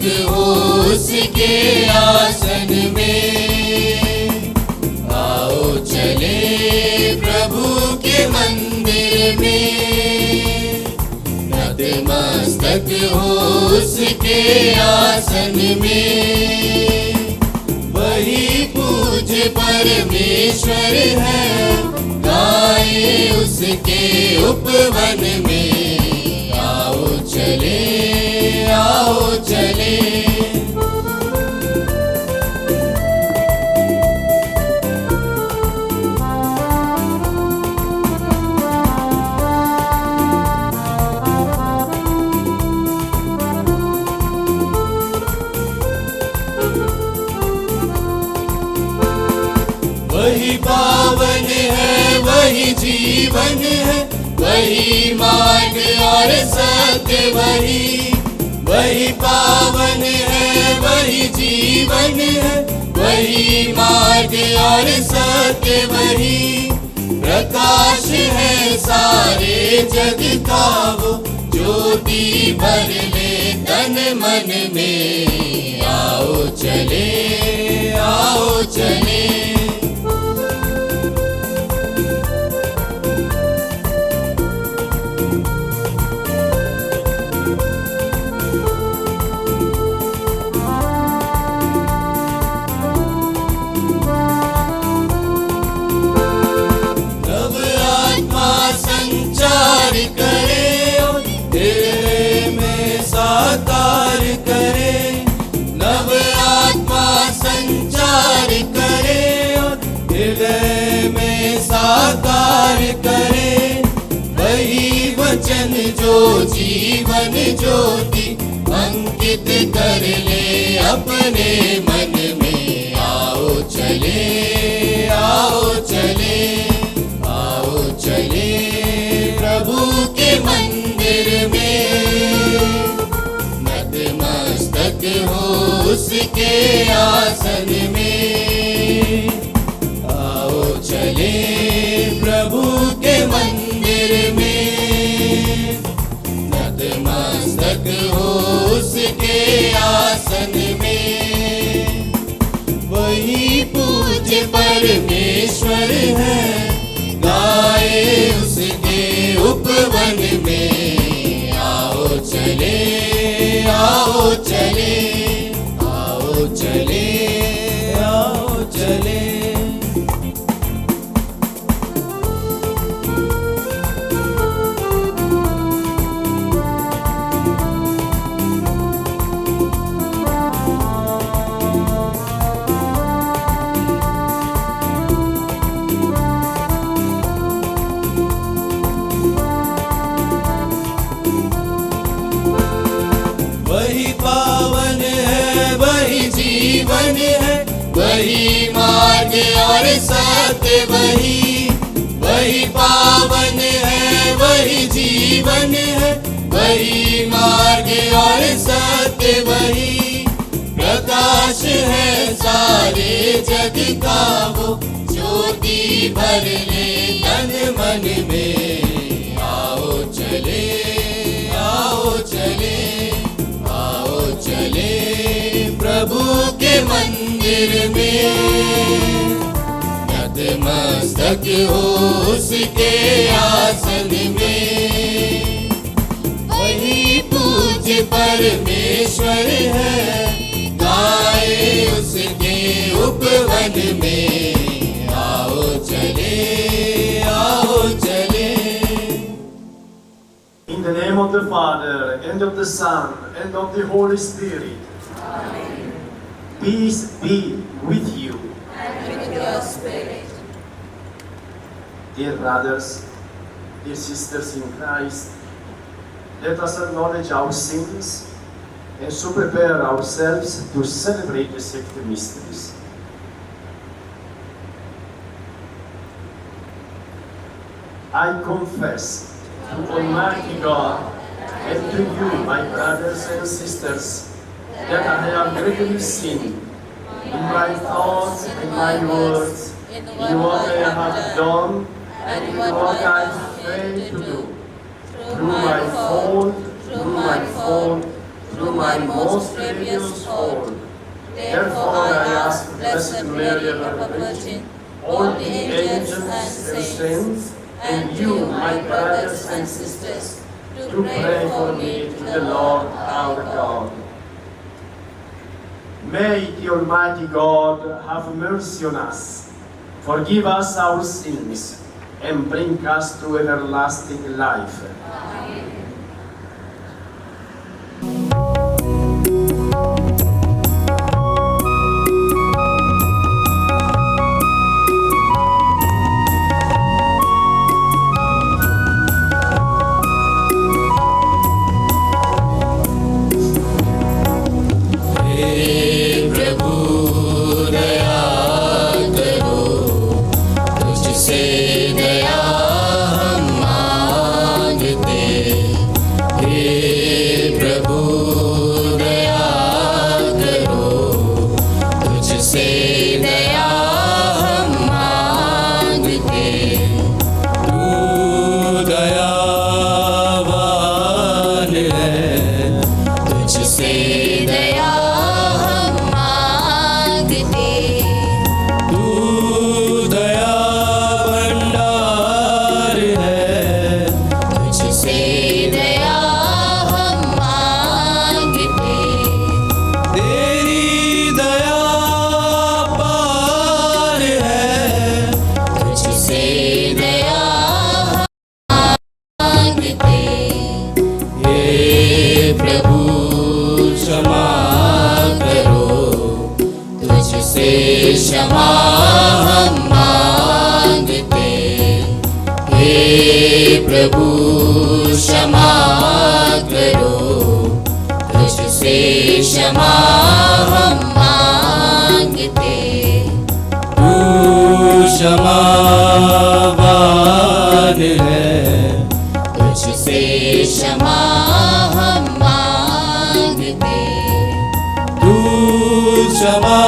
नतमस्तक हो उसके आसन में। आओ चले प्रभु के मंदिर में, नतमस्तक हो उसके आसन में। वही पूज्य परमेश्वर है, गाए उसके उपवन में। आओ चले, आओ चले। वही पावन है, वही जीवन है, वही मार्ग और सत्य वही। वही पावन है, वही जीवन है, वही मार्ग और सत्य वही। प्रकाश है सारे जग का वो, ज्योति भर ले तन मन में। आओ चले, आओ चले। संचार करे और हृदय में साकार करे। नव आत्मा संचार करे और हृदय में साकार करे। वही वचन जो जीवन ज्योति अंकित कर ले अपने मन में। आओ चले, आओ चले, आओ चले प्रभु के मंदिर में। नतमस्तक हो उसके आसन में। आओ चले प्रभु के मंदिर में। नतमस्तक हो उसके आसन में। वही पूज्य परमेश्वर है, गाए उसके उपवन में। आओ चले, आओ चले, आओ चले, आओ चले। पावन है, वही जीवन है, वही मार्ग और सत्य वही। वही पावन है, वही जीवन है, वही मार्ग और सत्य वही। प्रकाश है सारे जग का वो, ज्योति भर ले तन मन में। आओ चले, आओ चले, चले प्रभु के मंदिर में। नतमस्तक हो उसके आसन में। वही पूज्य परमेश्वर है, गाए उसके उपवन में। आओ चले, आओ चले। In the name of the Father, and of the Son, and of the Holy Spirit. Amen. Peace be with you. And with your spirit. Dear brothers, dear sisters in Christ, let us acknowledge our sins and so prepare ourselves to celebrate the sacred mysteries. I confess to Almighty God and to you, my brothers and sisters, that I have greatly sinned in my thoughts and my words, in what I have done and in what I failed to do, through my fault, through my most rebellious fault. Therefore I ask Blessed Mary, ever Virgin, all the angels and saints, and you, my brothers and sisters, to pray for me to the Lord our God. May the Almighty God have mercy on us, forgive us our sins, and bring us to everlasting life. क्षमा हम मांगते, हे प्रभु क्षमा करो, तुझसे क्षमा हम मांगते। तू क्षमावान है, तुझसे क्षमा हम मांगते। तू क्षमा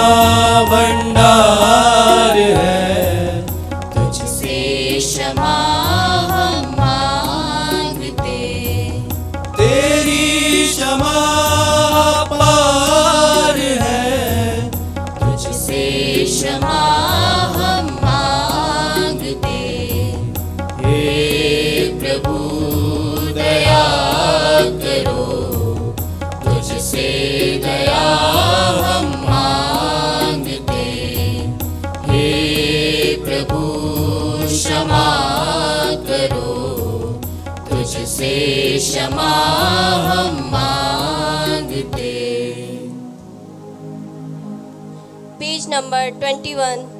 भंडार है, तुझसे क्षमा हम मांगते। तेरी क्षमा पार है, तुझसे क्षमा हम मांगते। हे प्रभु दया करो, तुझसे दया हम मांगते। हे प्रभु क्षमा करो, तुझसे क्षमा हम मांगते। Page number 21।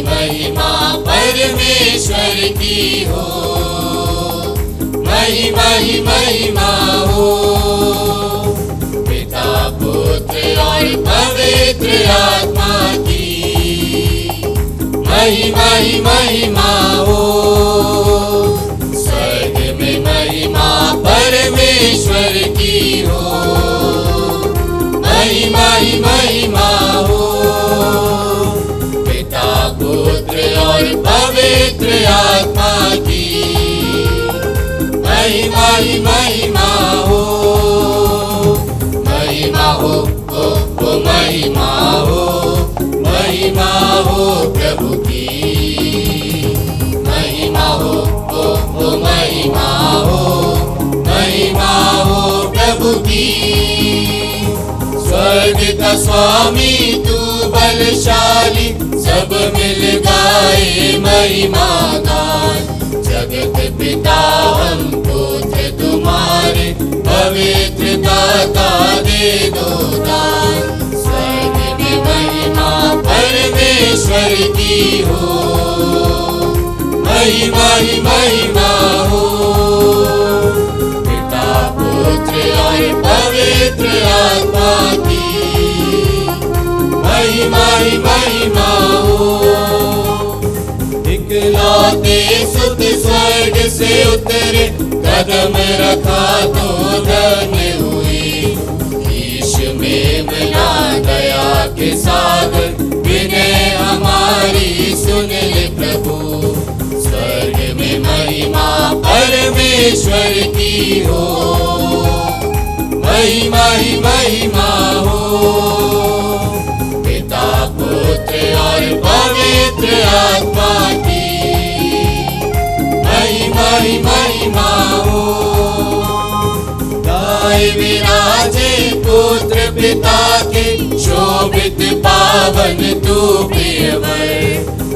महिमा परमेश्वर की हो, महिमा ही महिमा हो। पिता पुत्र और पवित्र आत्मा की महिमा ही महिमा हो। स्वर्ग में महिमा परमेश्वर की हो, महिमा ही महिमा हो। पुत्र और पवित्र आत्मा की महिमा ही महिमा हो। महिमा हो, ओ महिमा हो, महिमा हो प्रभु की। महिमा हो, ओ महिमा हो, महिमा हो प्रभु की। स्वर्ग का स्वामी तू बलशाली, सब मिल गाए महिमा गान। जगत पिता हम पुत्र तुम्हारे, पवित्र दाता दे दो दान। स्वर्ग में महिमा परमेश्वर की हो, महिमा ही महिमा हो, पिता पुत्र और पवित्र आत्मा की महिमा ही महिमा हो। इकलौते सुत स्वर्ग से उतरे, कदम रखा तो धन्य हुई। ईश में मिला दया के सागर, विनय हमारी सुन ले प्रभु। स्वर्ग में महिमा परमेश्वर की हो, महिमा ही महिमा हो, पिता पुत्र और पवित्र आत्मा की महिमा ही महिमा हो। गाय विराजे पुत्र पिता के, शोभित पावन तू प्रियवर।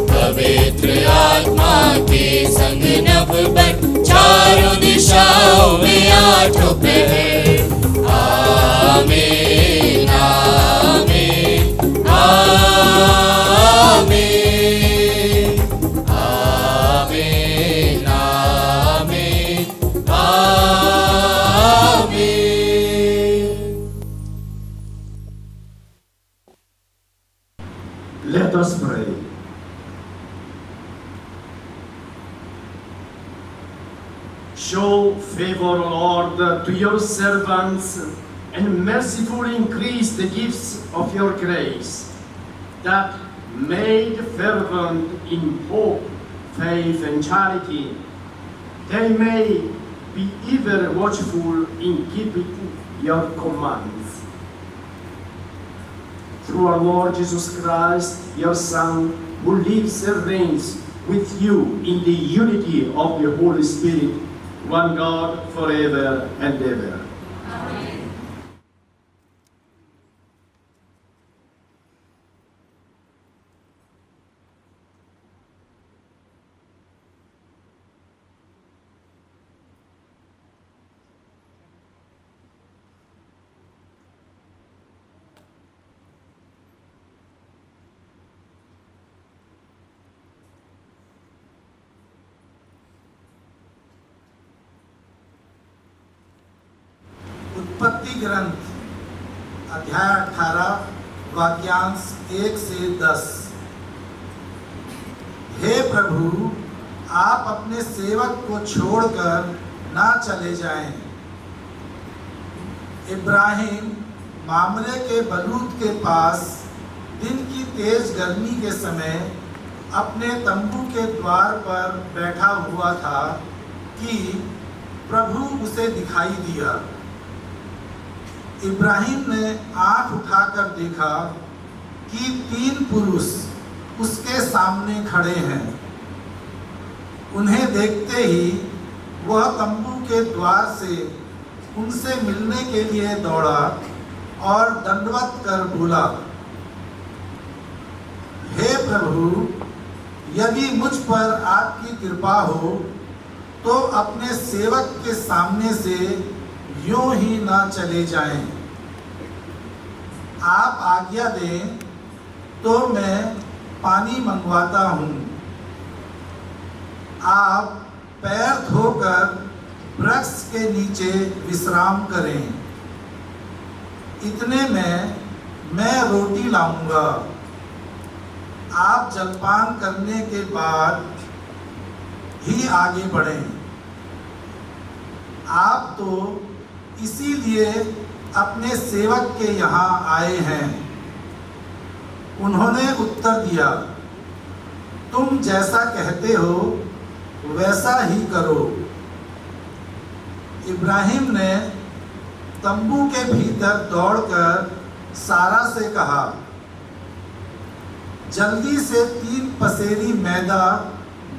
पवित्र आत्मा के संग नभ पर, चारों दिशाओं में आठों प्रहर। आमीन आमीन आमीन आमीन आमीन आमीन। Let us pray. Show favor, O Lord, to your servants, and mercifully increase the gifts of your grace, that made fervent in hope, faith, and charity, they may be ever watchful in keeping your commands. Through our Lord Jesus Christ, your Son, who lives and reigns with you in the unity of the Holy Spirit, one God, forever and ever. Amen. उत्पत्ति ग्रंथ अध्याय 18 वाक्यांश 1 से 10। हे प्रभु, आप अपने सेवक को छोड़कर ना चले जाएं। इब्राहिम मामले के बलूत के पास दिन की तेज गर्मी के समय अपने तंबू के द्वार पर बैठा हुआ था कि प्रभु उसे दिखाई दिया। इब्राहिम ने आंख उठाकर देखा कि 3 पुरुष उसके सामने खड़े हैं। उन्हें देखते ही वह तंबू के द्वार से उनसे मिलने के लिए दौड़ा और दंडवत कर बोला, हे प्रभु, यदि मुझ पर आपकी कृपा हो तो अपने सेवक के सामने से यूं ही ना चले जाएं। आप आज्ञा दें तो मैं पानी मंगवाता हूँ। आप पैर धोकर वृक्ष के नीचे विश्राम करें। इतने में मैं रोटी लाऊंगा। आप जलपान करने के बाद ही आगे बढ़ें। आप तो इसीलिए अपने सेवक के यहाँ आए हैं। उन्होंने उत्तर दिया, तुम जैसा कहते हो वैसा ही करो। इब्राहिम ने तंबू के भीतर दौड़कर सारा से कहा, जल्दी से 3 पसेरी मैदा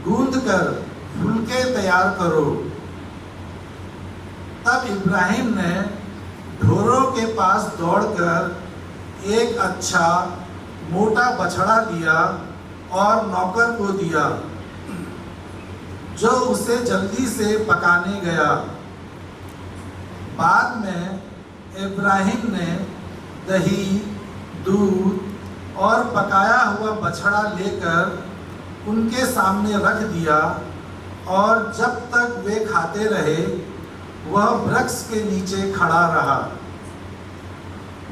गूंदकर फुलके तैयार करो। तब इब्राहिम ने ढोरों के पास दौड़कर एक अच्छा मोटा बछड़ा लिया और नौकर को दिया, जो उसे जल्दी से पकाने गया। बाद में इब्राहिम ने दही, दूध और पकाया हुआ बछड़ा लेकर उनके सामने रख दिया और जब तक वे खाते रहे वह वृक्ष के नीचे खड़ा रहा।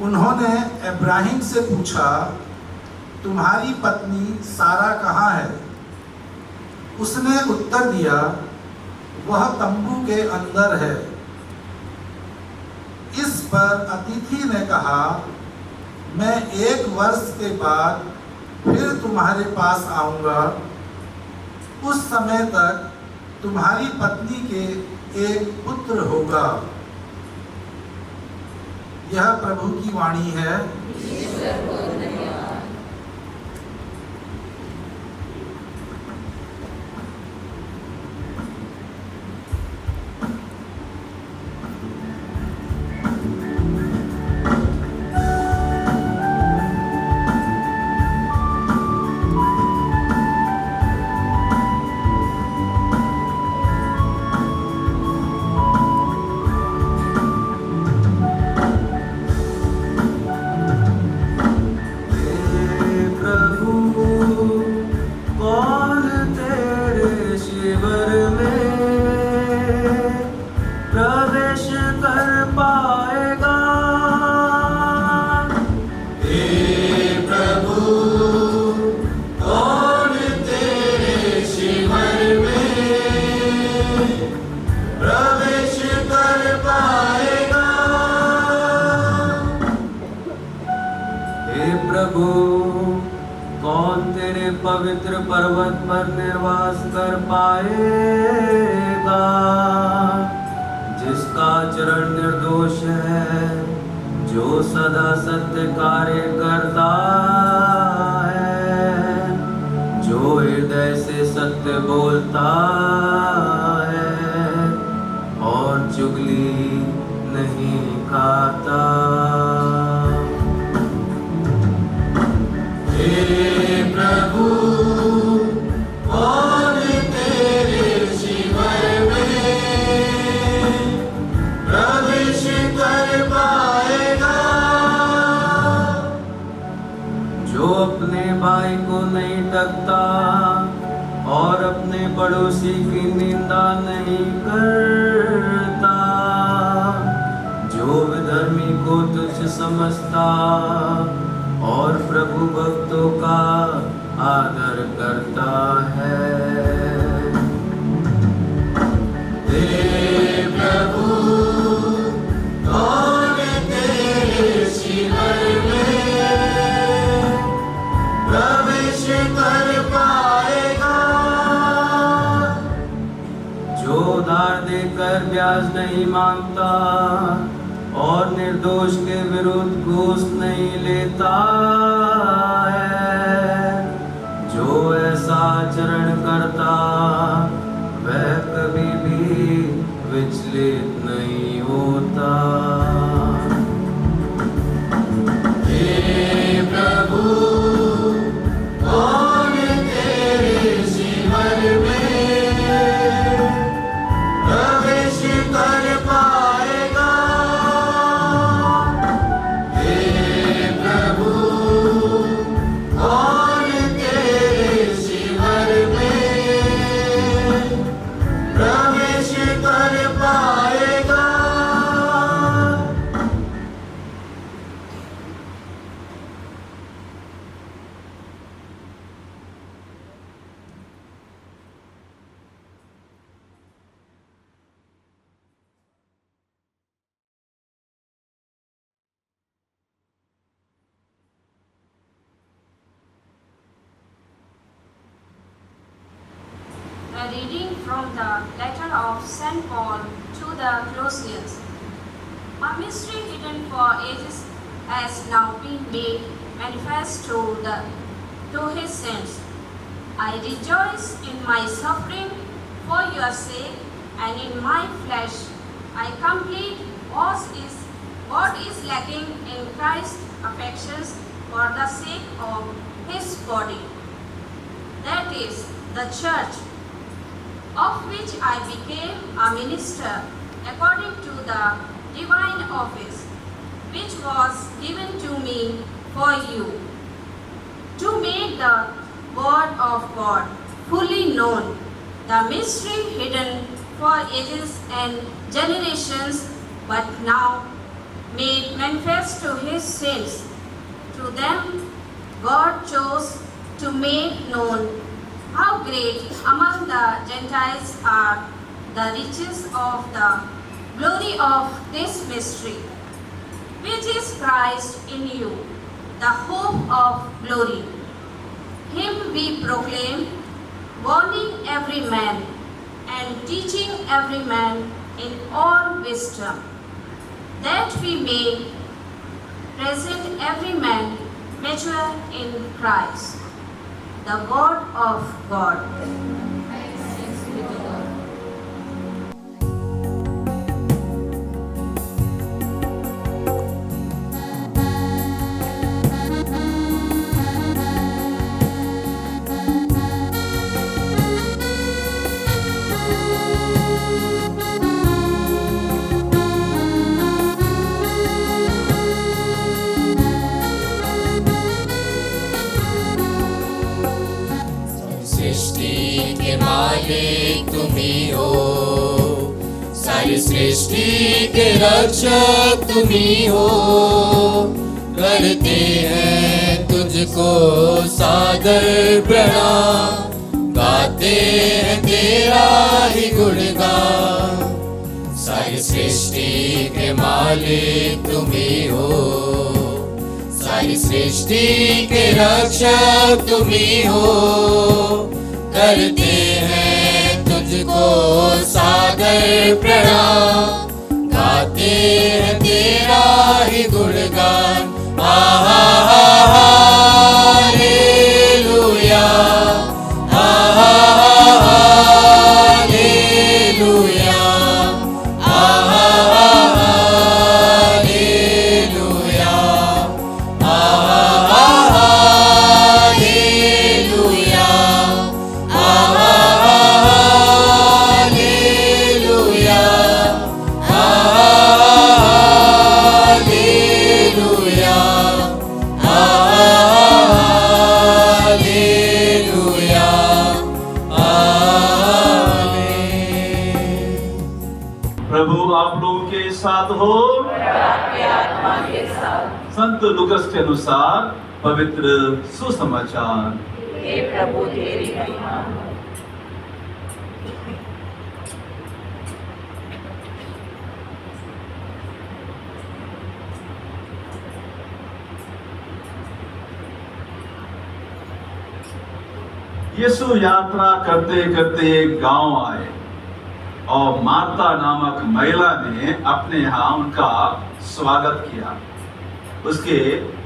उन्होंने इब्राहिम से पूछा, तुम्हारी पत्नी सारा कहाँ है? उसने उत्तर दिया, वह तंबू के अंदर है। इस पर अतिथि ने कहा, मैं 1 वर्ष के बाद फिर तुम्हारे पास आऊंगा, उस समय तक तुम्हारी पत्नी के एक पुत्र होगा। यह प्रभु की वाणी है। पवित्र पर्वत पर निवास कर पाएगा, जिसका चरण निर्दोष है, जो सदा सत्य कार्य करता है, जो हृदय से सत्य बोलता है और चुगली नहीं खाता। प्रभु कौन तेरे शिविर में प्रवेश कर पाएगा? जो अपने भाई को नहीं टकता और अपने पड़ोसी की निंदा नहीं करता, जो विधर्मी को तुच्छ समझता और प्रभु भक्तों का आदर करता है। हे प्रभु कौन तेरे शिविर में प्रवेश कर पाएगा? जो उधार देकर ब्याज नहीं मांगता और निर्दोष के विरुद्ध घूस नहीं लेता है, जो ऐसा आचरण करता वह कभी भी विचलित नहीं होता। हे प्रभु कौन तेरे शिविर में प्रवेश कर पाएगा? कौन तेरे शिविर में प्रवेश कर पाएगा? A reading from the letter of St. Paul to the Colossians. A mystery hidden for ages has now been made manifest to his saints. I rejoice in my suffering for your sake, and in my flesh I complete what is lacking in Christ's affections for the sake of his body, that is, the church, of which I became a minister according to the divine office which was given to me for you, to make the word of God fully known the mystery hidden for ages and generations, but now made manifest to his saints. To them God chose to make known how great among the Gentiles are the riches of the glory of this mystery, which is Christ in you, the hope of glory. Him we proclaim, warning every man and teaching every man in all wisdom, that we may present every man mature in Christ. The word of God. सृष्टि के मालिक तुम ही हो, सारी सृष्टि के रक्षक तुम ही हो। करते हैं तुझको सादर प्रणाम, गाते हैं तेरा ही गुणगान। सारी सृष्टि के मालिक तुम ही हो, सारी सृष्टि के रक्षक तुम ही हो। करते हैं तुझको सादर प्रणाम, गाते हैं तेरा ही गुणगान। Hallelujah, hallelujah, hallelujah, hallelujah, hallelujah, hallelujah, hallelujah, आमीन। प्रभु आप लोगों के साथ हो। संत लूकास के अनुसार पवित्र सुसमाचार। हे प्रभु तेरी महिमा हो। यीशु यात्रा करते करते एक गांव आए और मार्ता नामक महिला ने अपने यहाँ उनका स्वागत किया। उसके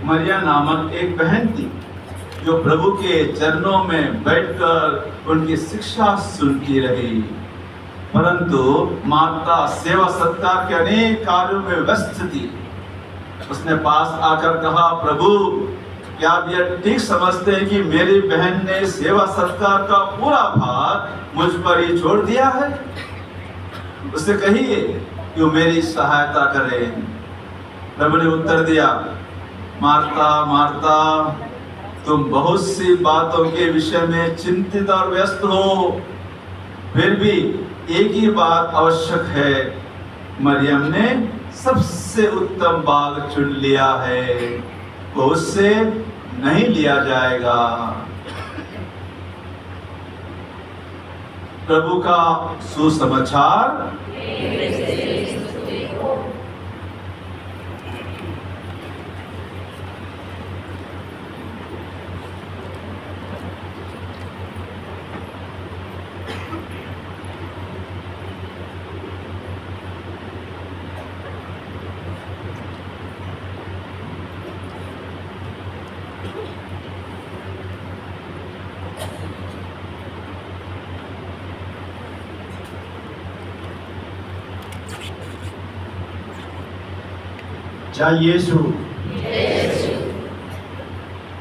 मरिया नामक एक बहन थी जो प्रभु के चरणों में बैठकर उनकी शिक्षा सुनती रही। परंतु मार्ता सेवा सत्कार के अनेक कार्यों में व्यस्त थी। उसने पास आकर कहा, प्रभु क्या आप यह ठीक समझते हैं कि मेरी बहन ने सेवा सत्कार का पूरा भार मुझ पर ही छोड़ दिया है? उससे कहिए कि वो मेरी सहायता करे। प्रभु ने उत्तर दिया, मार्ता मार्ता, तुम बहुत सी बातों के विषय में चिंतित और व्यस्त हो, फिर भी एक ही बात आवश्यक है। मरियम ने सबसे उत्तम भाग चुन लिया है, वो उससे नहीं लिया जाएगा। प्रभु का सुसमाचार। Jai Jesu.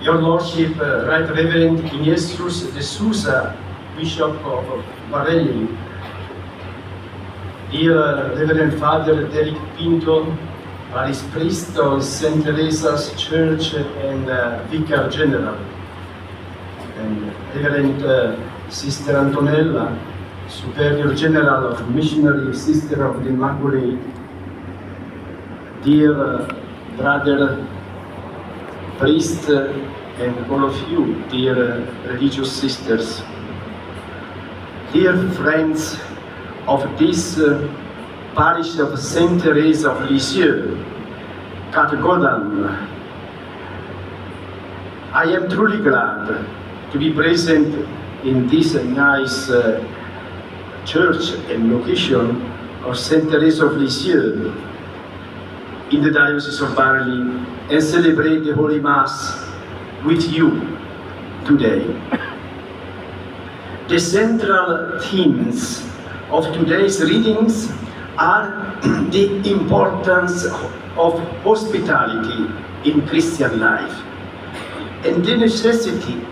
Your Lordship, Right Reverend Ignatius de Souza, Bishop of Barelli, dear Reverend Father Derek Pinto, Parish Priest of St. Teresa's Church and Vicar General, and Reverend Sister Antonella, Superior General of Missionary Sister of the Immaculate, dear brother, priest, and all of you, dear religious sisters, dear friends of this parish of Saint Therese of Lisieux, Cattegodam, I am truly glad to be present in this nice church and location of Saint Therese of Lisieux in the Diocese of Bar-Leigh and celebrate the Holy Mass with you today. The central themes of today's readings are the importance of hospitality in Christian life and the necessity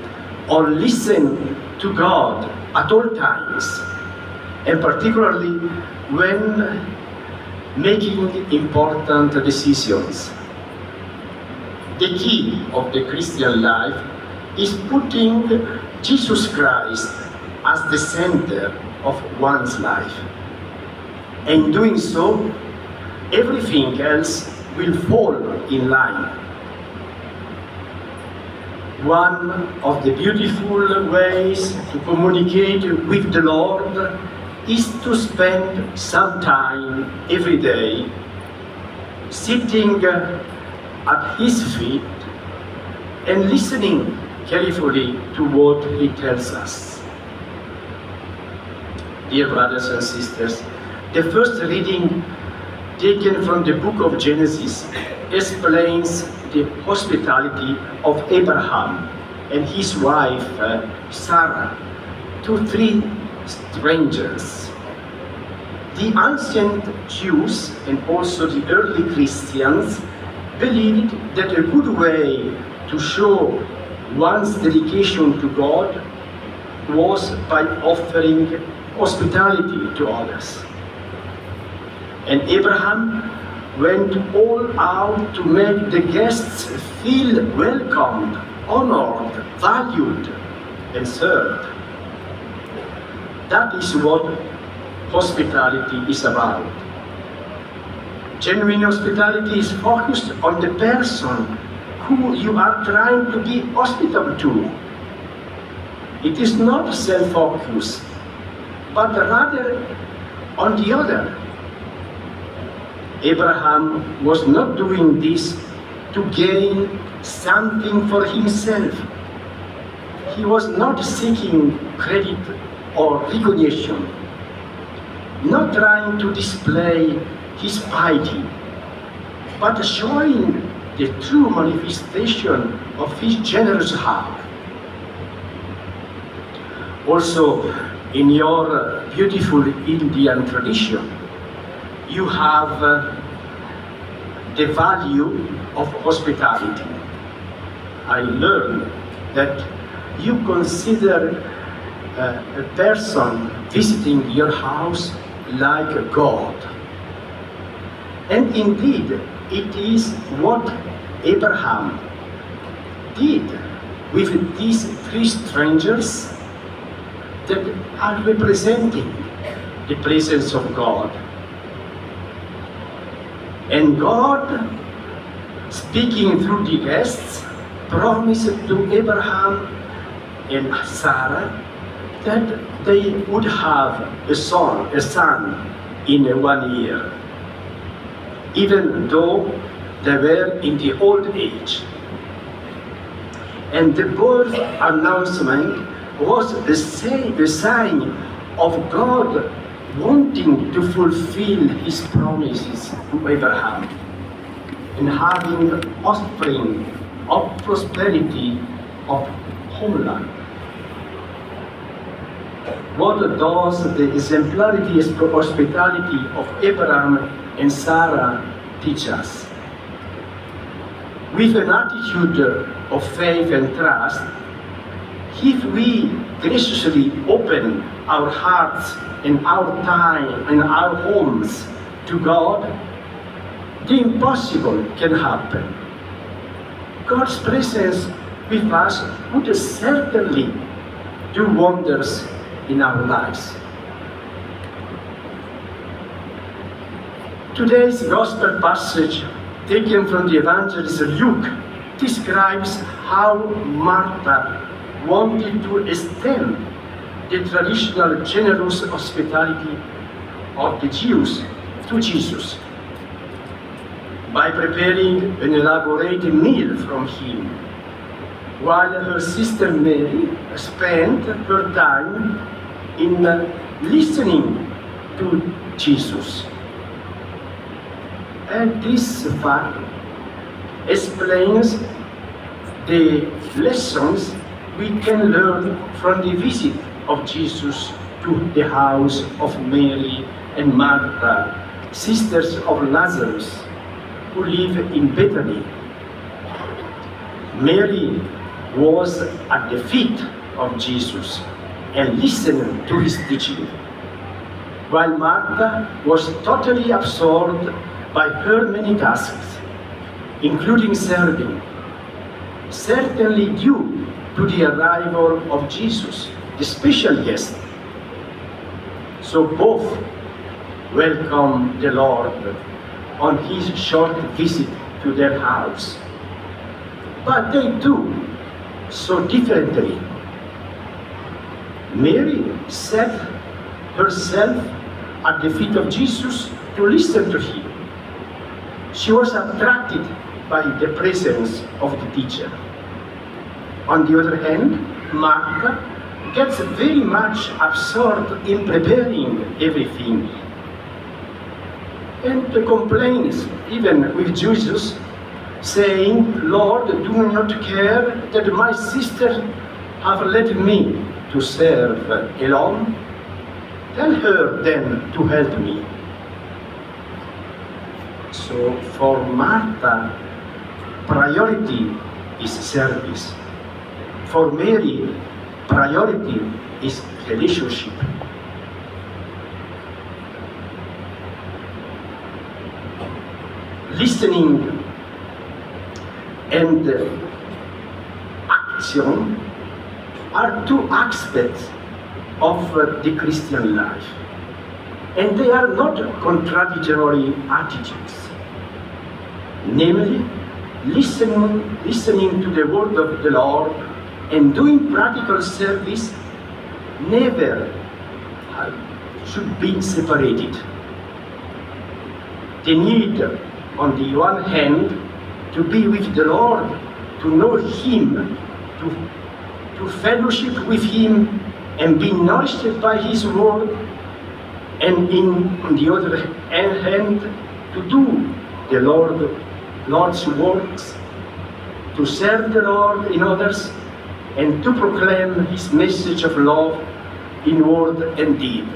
of listening to God at all times, and particularly when making important decisions. The key of the Christian life is putting Jesus Christ as the center of one's life. And doing so, everything else will fall in line. One of the beautiful ways to communicate with the Lord is to spend some time every day sitting at His feet and listening carefully to what He tells us. Dear brothers and sisters, the first reading taken from the book of Genesis explains the hospitality of Abraham and his wife Sarah to three strangers. The ancient Jews and also the early Christians believed that a good way to show one's dedication to God was by offering hospitality to others. And Abraham went all out to make the guests feel welcomed, honored, valued, and served. That is what hospitality is about. Genuine hospitality is focused on the person who you are trying to be hospitable to. It is not self-focused, but rather on the other. Abraham was not doing this to gain something for himself. He was not seeking credit or recognition, not trying to display his piety, but showing the true manifestation of his generous heart. Also, in your beautiful Indian tradition, you have the value of hospitality. I learned that you consider a person visiting your house like a God. And indeed, it is what Abraham did with these three strangers that are representing the presence of God. And God, speaking through the guests, promised to Abraham and Sarah that they would have a son in 1 year, even though they were in the old age. And the birth announcement was the sign of God wanting to fulfill His promises to Abraham and having offspring of prosperity of homeland. What does the exemplarity and hospitality of Abraham and Sarah teach us? With an attitude of faith and trust, if we graciously open our hearts and our time and our homes to God, the impossible can happen. God's presence with us would certainly do wonders in our lives. Today's gospel passage, taken from the evangelist Luke, describes how Martha wanted to extend the traditional generous hospitality of the Jews to Jesus by preparing an elaborate meal from him, while her sister Mary spent her time in listening to Jesus. And this fact explains the lessons we can learn from the visit of Jesus to the house of Mary and Martha, sisters of Lazarus, who live in Bethany. Mary was at the feet of Jesus and listened to his teaching, while Martha was totally absorbed by her many tasks, including serving, certainly due to the arrival of Jesus, the special guest. So both welcomed the Lord on his short visit to their house. But they do so differently. Mary set herself at the feet of Jesus to listen to him. She was attracted by the presence of the teacher. On the other hand, Martha gets very much absorbed in preparing everything and complains even with Jesus, saying, "Lord, do you not care that my sisters have left me to serve alone? Tell her then to help me." So for Martha, priority is service. For Mary, priority is relationship. Listening and action are two aspects of the Christian life, and they are not contradictory attitudes. Namely, listening to the word of the Lord and doing practical service never should be separated. The need, on the one hand, to be with the Lord, to know Him, to fellowship with Him and be nourished by His word, and on the other hand, to do the Lord's works, to serve the Lord in others, and to proclaim His message of love in word and deed.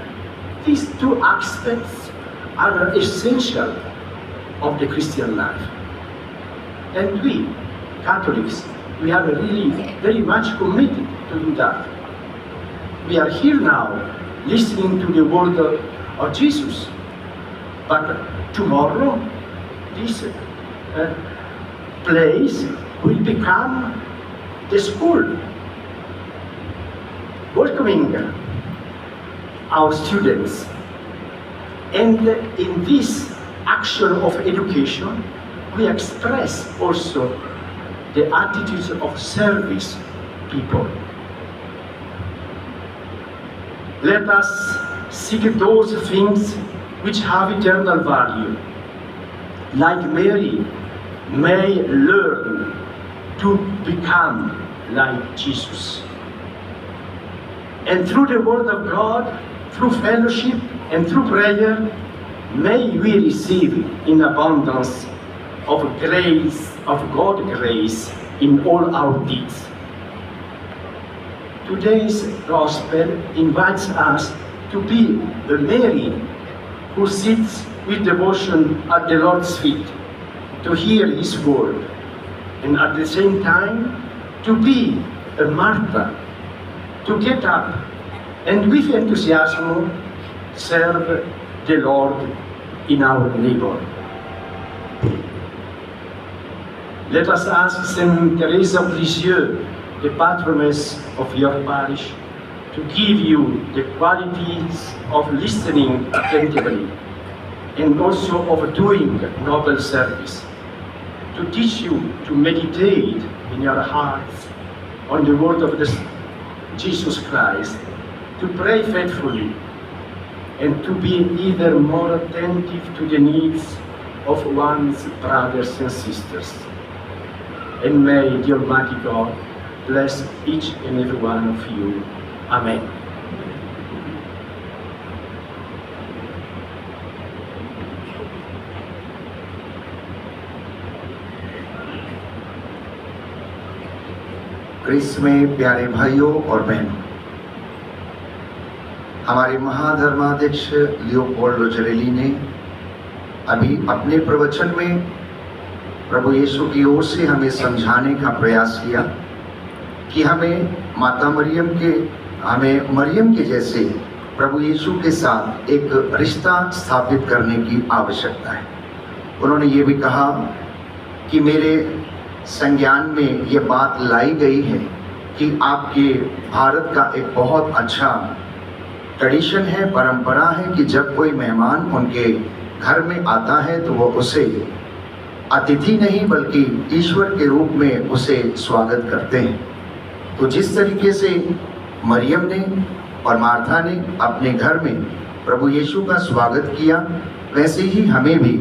These two aspects are essential of the Christian life. And we, Catholics, we are really very much committed to do that. We are here now listening to the word of Jesus, but tomorrow this place will become the school, welcoming our students. And in this action of education, we express also the attitudes of service people. Let us seek those things which have eternal value. Like Mary, may learn to become like Jesus. And through the Word of God, through fellowship and through prayer, may we receive in abundance of grace, of God's grace in all our deeds. Today's Gospel invites us to be a Mary who sits with devotion at the Lord's feet, to hear His word, and at the same time to be a Martha, to get up and with enthusiasm serve the Lord in our neighbor. Let us ask Saint Teresa of Lisieux, the patroness of your parish, to give you the qualities of listening attentively and also of doing noble service, to teach you to meditate in your hearts on the word of Jesus Christ, to pray faithfully, and to be even more attentive to the needs of one's brothers and sisters. And may the Almighty God bless each and every one of you. Amen. क्रिस्त में प्यारे भाइयों और बहनों, हमारे महाधर्माध्यक्ष Leopold रोज़रेली ने अभी अपने प्रवचन में प्रभु यीशु की ओर से हमें समझाने का प्रयास किया कि हमें मरियम के जैसे प्रभु यीशु के साथ एक रिश्ता स्थापित करने की आवश्यकता है। उन्होंने ये भी कहा कि मेरे संज्ञान में ये बात लाई गई है कि आपके भारत का एक बहुत अच्छा ट्रेडिशन है, परंपरा है कि जब कोई मेहमान उनके घर में आता है तो वो उसे अतिथि नहीं बल्कि ईश्वर के रूप में उसे स्वागत करते हैं। तो जिस तरीके से मरियम ने और मार्था ने अपने घर में प्रभु यीशु का स्वागत किया, वैसे ही हमें भी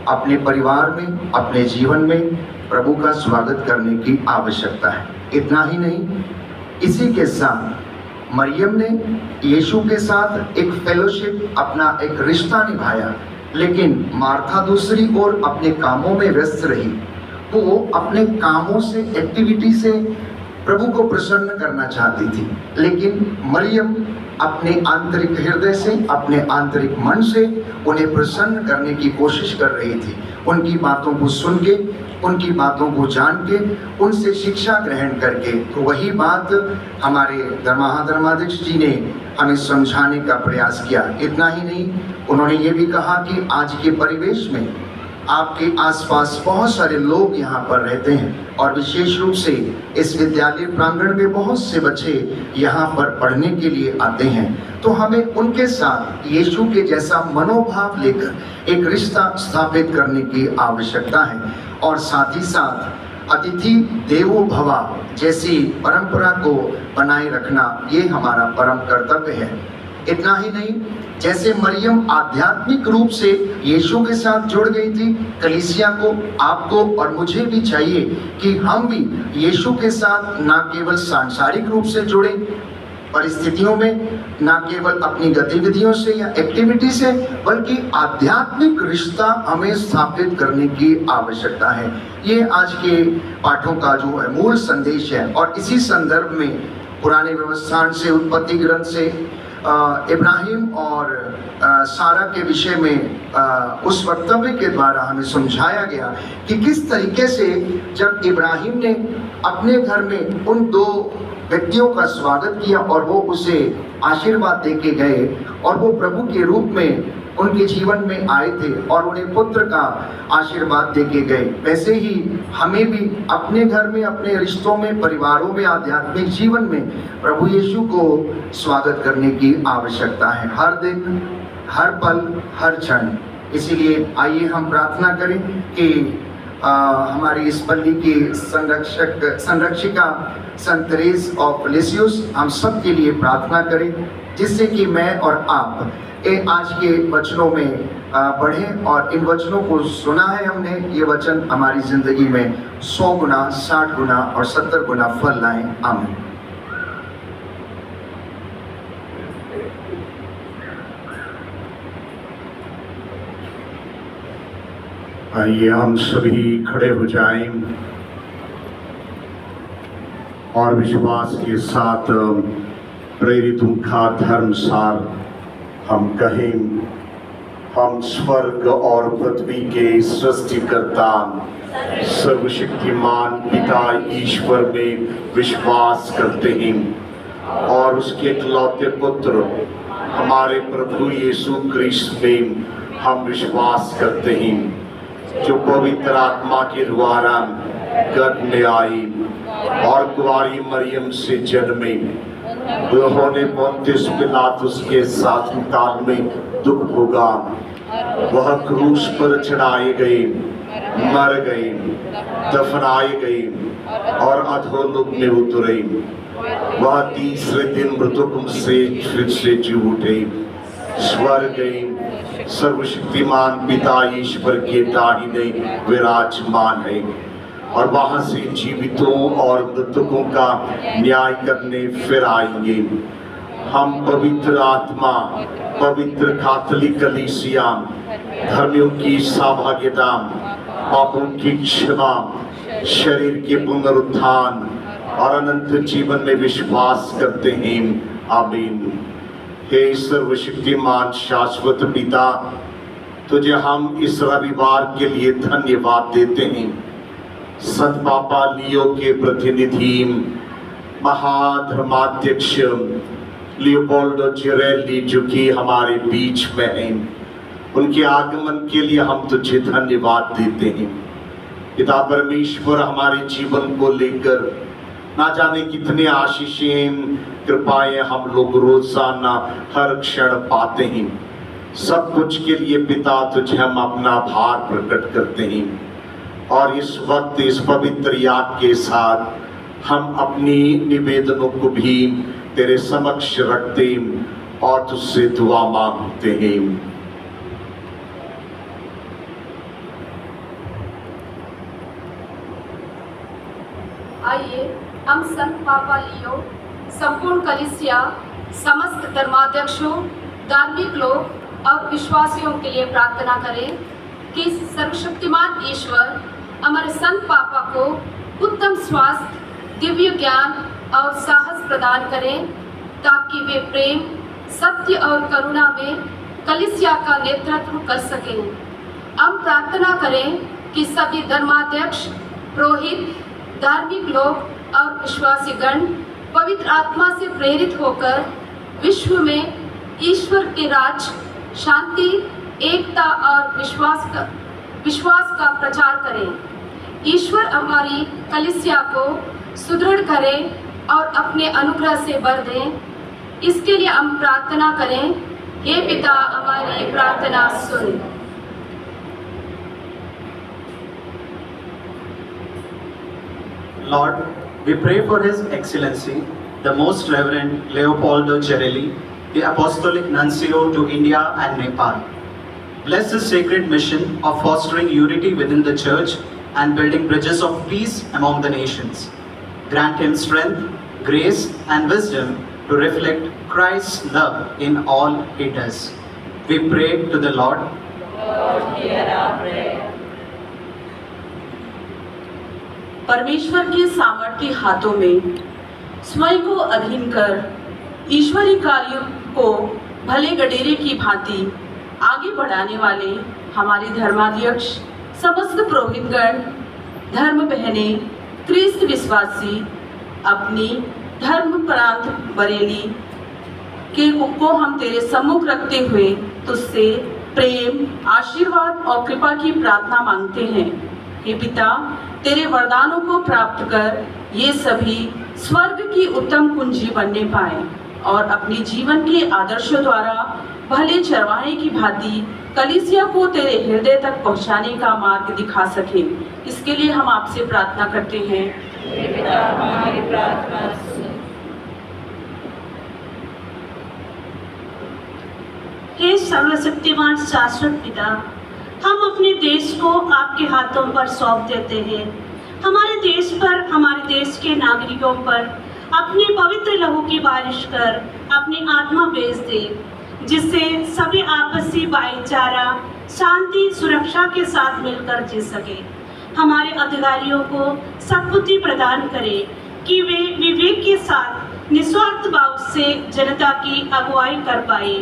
अपने परिवार में, अपने जीवन में प्रभु का स्वागत करने की आवश्यकता है। इतना ही नहीं, इसी के साथ मरियम ने यीशु के साथ एक फेलोशिप, अपना एक रिश्ता निभाया, लेकिन मार्था दूसरी ओर अपने कामों में व्यस्त रही। वो अपने कामों से, एक्टिविटी से प्रभु को प्रसन्न करना चाहती थी, लेकिन मरियम अपने आंतरिक हृदय से, अपने आंतरिक मन से उन्हें प्रसन्न करने की कोशिश कर रही थी। उनकी बातों को सुन के, उनकी बातों को जान के, उनसे शिक्षा ग्रहण करके। तो वही बात हमारे महाधर्माध्यक्ष जी ने हमें समझाने का प्रयास किया। इतना ही नहीं, उन्होंने ये भी कहा कि आज के परिवेश में आपके आसपास बहुत सारे लोग यहाँ पर रहते हैं और विशेष रूप से इस विद्यालय प्रांगण में बहुत से बच्चे यहाँ पर पढ़ने के लिए आते हैं। तो हमें उनके साथ यीशु के जैसा मनोभाव लेकर एक रिश्ता स्थापित करने की आवश्यकता है और साथ ही साथ अतिथि देवो भवा जैसी परंपरा को बनाए रखना ये हमारा परम कर्तव्य है। इतना ही नहीं, जैसे मरियम आध्यात्मिक रूप से यीशु के साथ जुड़ गई थी, कलीसिया को, आपको और मुझे भी चाहिए कि हम भी यीशु के साथ ना केवल सांसारिक रूप से जुड़े परिस्थितियों में, ना केवल अपनी गतिविधियों से या एक्टिविटी से, बल्कि आध्यात्मिक रिश्ता हमें स्थापित करने की आवश्यकता है। ये आज के पाठों का जो है मूल संदेश है। और इसी संदर्भ में पुराने व्यवस्थान से, उत्पत्ति ग्रंथ से इब्राहिम और सारा के विषय में उस वक्तव्य के द्वारा हमें समझाया गया कि किस तरीके से जब इब्राहिम ने अपने घर में उन दो व्यक्तियों का स्वागत किया और वो उसे आशीर्वाद देके गए और वो प्रभु के रूप में उनके जीवन में आए थे और उन्हें पुत्र का आशीर्वाद देके गए, वैसे ही हमें भी अपने घर में, अपने रिश्तों में, परिवारों में, आध्यात्मिक जीवन में प्रभु यीशु को स्वागत करने की आवश्यकता है, हर दिन, हर पल, हर क्षण। इसीलिए आइए हम प्रार्थना करें कि हमारी इस पल्ली की संरक्षिका संत तेरेस ऑफ लिसियस हम सब के लिए प्रार्थना करें, जिससे कि मैं और आप आज के वचनों में बढ़ें और इन वचनों को सुना है हमने, ये वचन हमारी जिंदगी में 100 गुना, 60 गुना और 70 गुना फल लाएं। आमीन। आइए हम सभी खड़े हो जाएं और विश्वास के साथ प्रेरितों का धर्मसार हम कहें। हम स्वर्ग और पृथ्वी के सृष्टिकर्ता सर्वशक्तिमान पिता ईश्वर में विश्वास करते हैं और उसके इकलौते पुत्र हमारे प्रभु यीशु क्रिस्त में हम विश्वास करते हैं, जो पवित्र आत्मा के द्वारा गर्भ में आई और कुंवारी मरियम से जन्मे, उन्होंने पोंतियुस पिलातुस के शासनकाल में दुख भोगा, वह क्रूस पर चढ़ाए गए, मर गए, दफनाए गए और अधोलोक में उतरे। वह तीसरे दिन मृतकों से फिर से जी उठे, स्वर्ग गए, सर्वशक्तिमान पिता ईश्वर के दाहिने विराजमान है और वहां से जीवितों और मृतकों का न्याय करने फिर आएंगे। हम पवित्र आत्मा, पवित्र कैथोलिक कलीसिया, धर्मियों की सहभागिता, पापों की क्षमा, शरीर के पुनरुत्थान और अनंत जीवन में विश्वास करते हैं। आमीन। हे सर्वशक्तिमान शाश्वत पिता, तुझे हम इस रविवार के लिए धन्यवाद देते हैं। संत पापा लियो के प्रतिनिधि महाधर्माध्यक्ष लियोपोल्डो जिरेली जो कि हमारे बीच में हैं, उनके आगमन के लिए हम तुझे धन्यवाद देते हैं। पिता परमेश्वर, हमारे जीवन को लेकर ना जाने कितने आशीषें, कृपाएं हम लोग रोजाना हर क्षण पाते हैं। सब कुछ के लिए पिता तुझे हम अपना आभार प्रकट करते हैं और इस वक्त इस पवित्र याद के साथ हम अपनी निवेदनों को भी तेरे समक्ष रखते और तुझसे दुआ मांगते हैं। आइए हम संत पापा लियो, संपूर्ण कलीसिया, समस्त धर्माध्यक्षों, धार्मिक लोग और विश्वासियों के लिए प्रार्थना करें कि सर्वशक्तिमान ईश्वर हमारे संत पापा को उत्तम स्वास्थ्य, दिव्य ज्ञान और साहस प्रदान करें ताकि वे प्रेम, सत्य और करुणा में कलीसिया का नेतृत्व कर सकें। हम प्रार्थना करें कि सभी धर्माध्यक्ष, पुरोहित, धार्मिक लोग और विश्वासी गण पवित्र आत्मा से प्रेरित होकर विश्व में ईश्वर के राज, शांति, एकता और विश्वास का प्रचार करें। ईश्वर हमारी कलीसिया को सुदृढ़ करें और अपने अनुग्रह से भर दें। इसके लिए हम प्रार्थना करें। हे पिता, हमारी प्रार्थना सुन। Lord, we pray for His Excellency, the Most Reverend Leopoldo Cerelli, the Apostolic Nuncio to India and Nepal. Bless his sacred mission of fostering unity within the Church and building bridges of peace among the nations. Grant him strength, grace and wisdom to reflect Christ's love in all he does. We pray to the Lord. Lord, hear our prayer. परमेश्वर के सामर्थ्य हाथों में स्वयं को अधीन कर ईश्वरी कार्यों को भले गडेरे की भांति आगे बढ़ाने वाले हमारे धर्माध्यक्ष, समस्त पुरोहितगण, धर्म बहनें, क्रिस्त विश्वासी अपनी धर्म प्रांत बरेली के को हम तेरे सम्मुख रखते हुए तुझसे प्रेम, आशीर्वाद और कृपा की प्रार्थना मांगते हैं। हे पिता, तेरे वरदानों को प्राप्त कर ये सभी स्वर्ग की उत्तम कुंजी बनने पाए और अपने जीवन के आदर्शों द्वारा भले चरवाहे की भांति कलीसिया को तेरे हृदय तक पहुंचाने का मार्ग दिखा सके। इसके लिए हम आपसे प्रार्थना करते हैं। हे पिता, हमारी प्रार्थना सुन। हे सर्वशक्तिमान शाश्वत पिता, हम अपने देश को आपके हाथों पर सौंप देते हैं। हमारे देश पर, हमारे देश के नागरिकों पर अपने पवित्र लहू की बारिश कर अपनी आत्मा भेज दे, जिससे सभी आपसी भाईचारा, शांति, सुरक्षा के साथ मिलकर जी सके। हमारे अधिकारियों को सद्बुद्धि प्रदान करे कि वे विवेक के साथ निस्वार्थ भाव से जनता की अगुवाई कर पाए।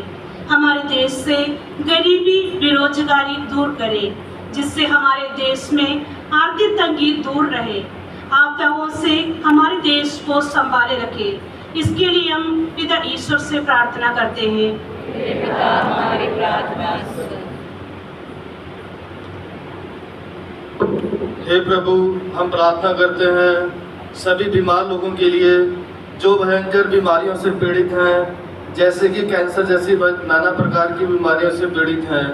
हमारे देश से गरीबी, बेरोजगारी दूर करे, जिससे हमारे देश में आर्थिक तंगी दूर रहे। आपदाओं से हमारे देश को संभाले रखे। इसके लिए हम पिता ईश्वर से प्रार्थना करते हैं। हे पिता, हमारी प्रार्थना सुन। हे प्रभु, हम प्रार्थना करते हैं सभी बीमार लोगों के लिए जो भयंकर बीमारियों से पीड़ित हैं, जैसे कि कैंसर जैसी नाना प्रकार की बीमारियों से पीड़ित हैं।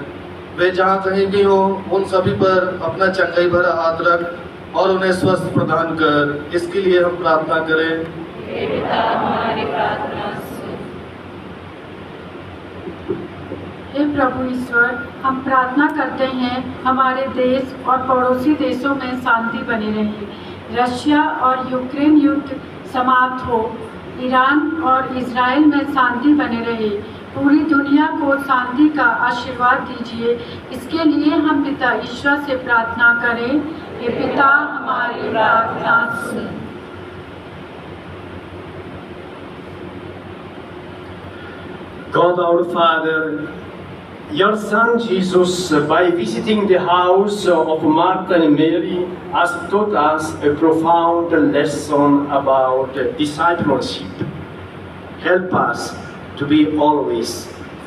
वे जहाँ कहीं भी हो उन सभी पर अपना चंगाई भरा हाथ रख और उन्हें स्वस्थ प्रदान कर। इसके लिए हम प्रार्थना करें। हे पिता हमारी प्रार्थना सुन। हे प्रभु ईश्वर, हम प्रार्थना करते हैं हमारे देश और पड़ोसी देशों में शांति बनी रहे। रशिया और यूक्रेन युद्ध समाप्त हो, ईरान और इजराइल में शांति बने रहे। पूरी दुनिया को शांति का आशीर्वाद दीजिए। इसके लिए हम पिता ईश्वर से प्रार्थना करें। हे पिता हमारी प्रार्थना सुन। God our Father, your Son Jesus, by visiting the house of Martha and Mary, has taught us a profound lesson about discipleship. Help us to be always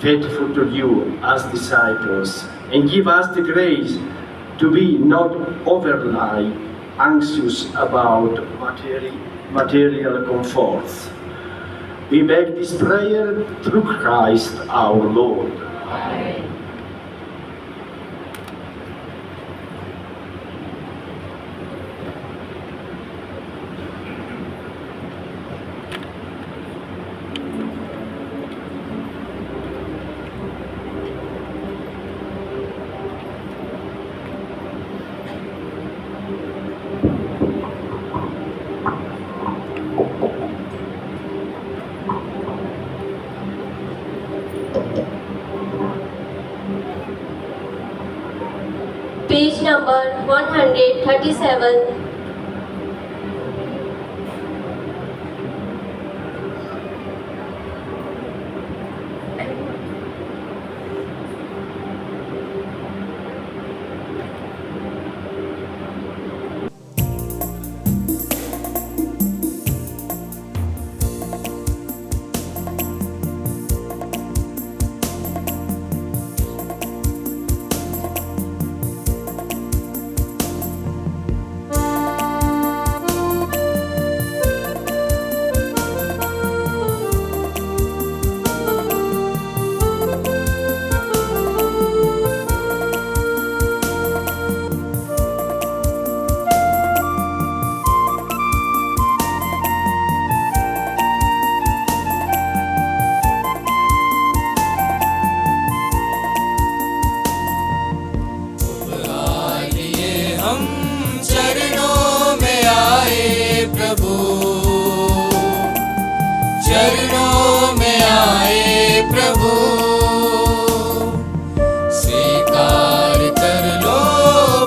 faithful to you as disciples, and give us the grace to be not overly anxious about material comforts. We beg this prayer through Christ our Lord. Amen. Page number 137. चरणों में आए प्रभु, स्वीकार कर लो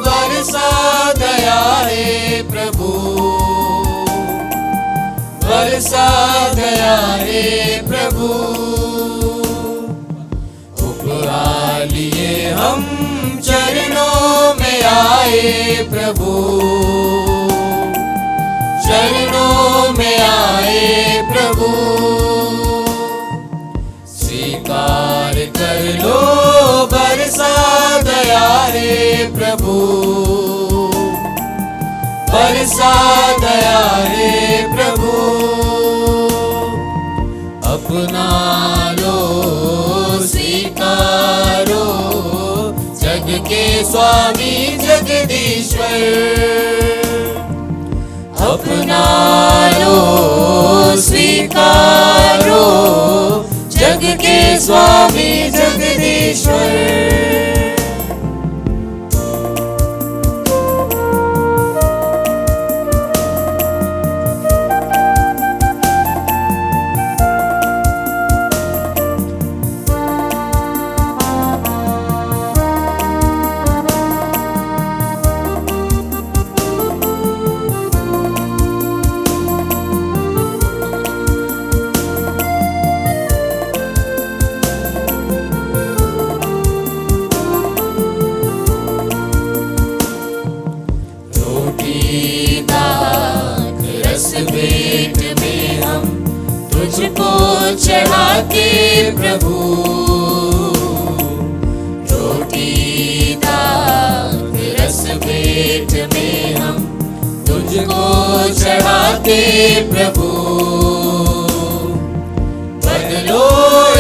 बरसा दया है प्रभु, बरसा दया है प्रभु। उपरा लिए हम चरणों में आए प्रभु, चरणों में आए प्रभु, स्वीकार कर लो बरसा दया रे प्रभु, बरसा दया रे प्रभु। अपना लो स्वीकारो जग के स्वामी जगदीश्वर, अपना लो स्वीकारो जग के स्वामी जगदीश्वर। भेंट में हम तुझको चढ़ाते प्रभु, रोटी दाख रस भेंट में हम तुझको चढ़ाते प्रभु। बदलो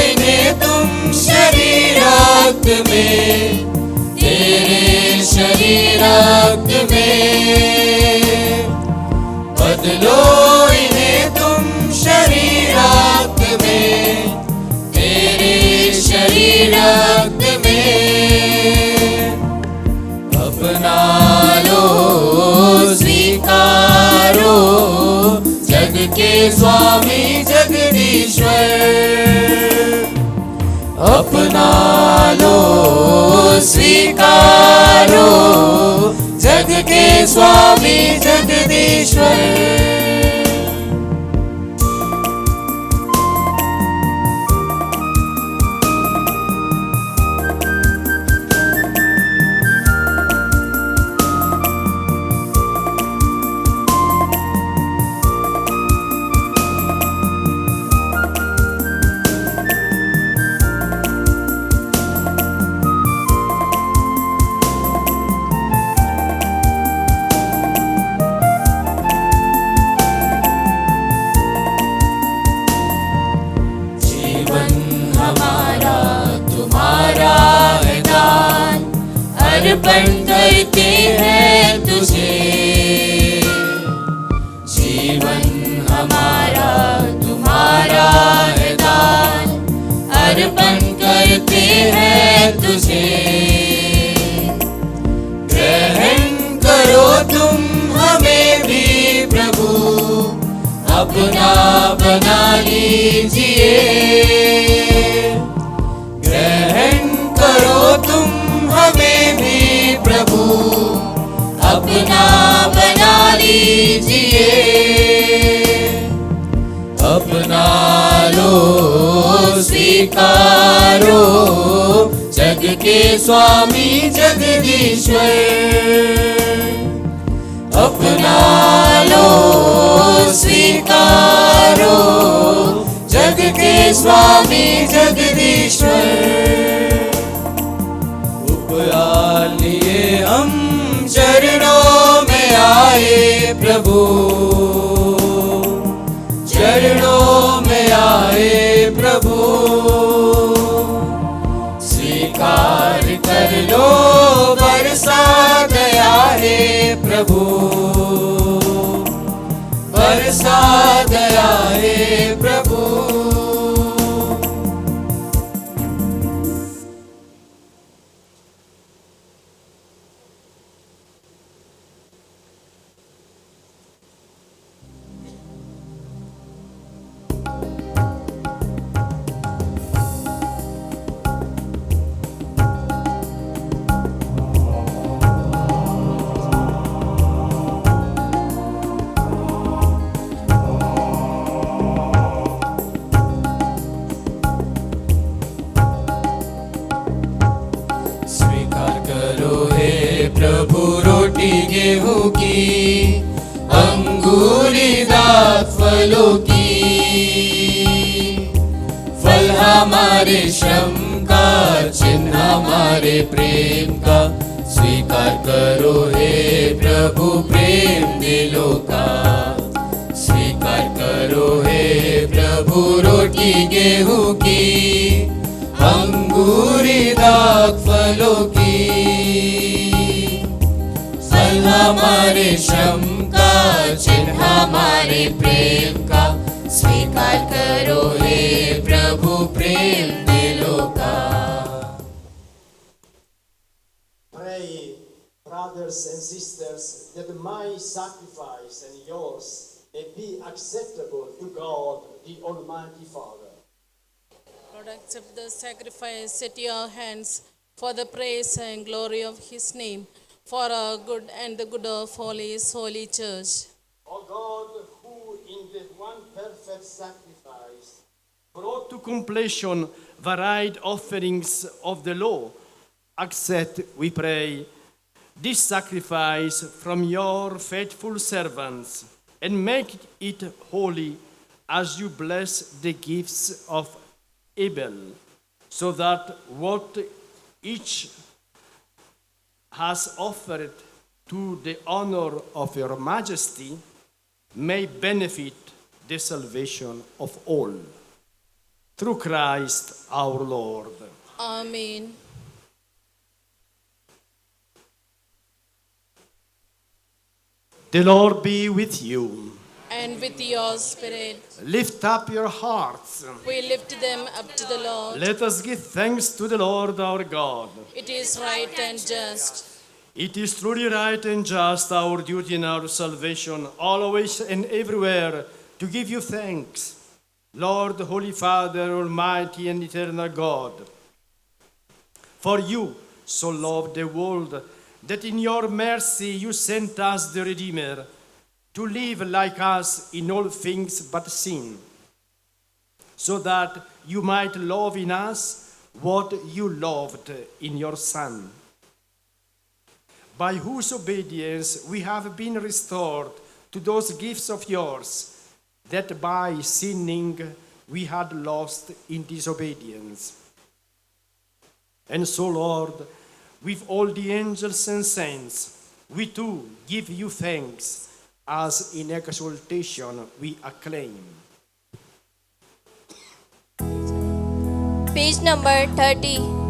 इन्हें तुम शरीरात में, शरीर रक्त में, बदलो इन्हें तुम शरीर रक्त में, तेरे शरीर रक्त में। अपना लो स्वीकारो जग के स्वामी जगदीश्वर, अपना लो स्वीकारो जग के स्वामी जगदीश्वर। अर्पण करते हैं तुझे, जीवन हमारा तुम्हारा है दान, अर्पण करते हैं तुझे। ग्रहण करो तुम हमें भी प्रभु, अपना बना लीजिए। ग्रहण करो तुम हमें भी प्रभु, अपना बना लीजिए। अपना लो स्वीकारो जग के स्वामी जगदीश्वर, अपना लो स्वीकारो जग के स्वामी जगदीश्वर। उपहार लिए हम चरणों में आए प्रभु, चरणों में आए प्रभु। स्वीकार कर लो बरसा दया है प्रभु, बरसा दया है प्रभु। प्रभु रोटी गेहूं की, अंगूरीदार फलों की, फल हमारे श्रम का, चिन्ह हमारे प्रेम का। स्वीकार करो हे प्रभु प्रेम दिलों का, स्वीकार करो हे प्रभु रोटी गेहूं की, अंगूरीदार फलों की, फल हमारे श्रम का, चिन्ह हमारे प्रेम का। स्वीकार करो हे प्रभु प्रेम दिलों का। Pray, brothers and sisters, that my sacrifice and yours may be acceptable to God, the Almighty Father. Lord, accept the sacrifice at your hands for the praise and glory of His name, for our good and the good of all His holy church. O God, who in the one perfect sacrifice brought to completion varied offerings of the law, accept, we pray, this sacrifice from your faithful servants, and make it holy as you bless the gifts of Abel, so that what each has offered to the honor of your majesty may benefit the salvation of all. Through Christ our Lord. Amen. The Lord be with you. And with your spirit, Lift up your hearts. we lift them up to the Lord. Let us give thanks to the Lord our God. It is right and just. It is truly right and just, our duty and our salvation, always and everywhere, to give you thanks, Lord, Holy Father, Almighty and eternal God. For you so loved the world that in your mercy you sent us the Redeemer, to live like us in all things but sin, so that you might love in us what you loved in your Son, by whose obedience we have been restored to those gifts of yours that by sinning we had lost in disobedience. And so, Lord, with all the angels and saints, we too give you thanks, as in exaltation we acclaim. Page number 30.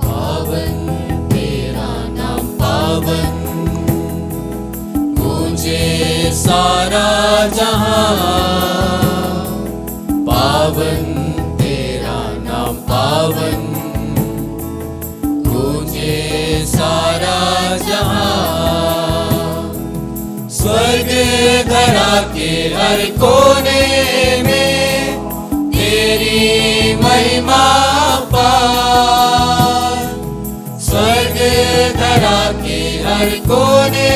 पावन तेरा नाम पावन, गूंजे सारा जहां। पावन तेरा नाम पावन, गूंजे सारा जहां। स्वर्ग धरा के हर कोने में तेरी महिमा पार। स्वर्ग धरा के हर कोने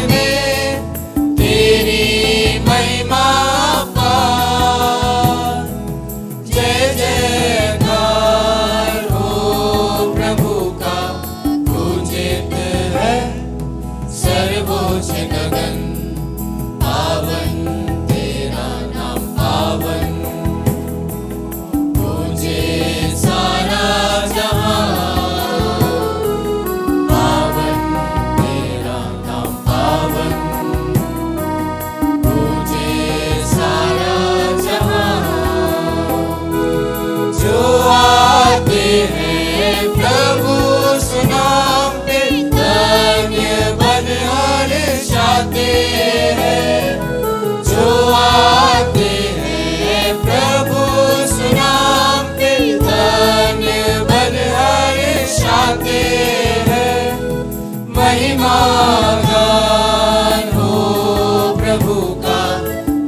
में तेरी महिमा पार। जय जयकार हो प्रभु का, गूंजित है सर्वोच्च गगन। पावन तेरा नाम पावन, गूंजे सारा जहां। पावन तेरा नाम पावन, गूंजे सारा जहां। जो आते हैं प्रभु उस नाम पे, धन्य बन हर्षाते हैं। जो आते हैं प्रभु उस नाम पे, धन्य बन हर्षाते हैं। महिमा गान हो प्रभु का,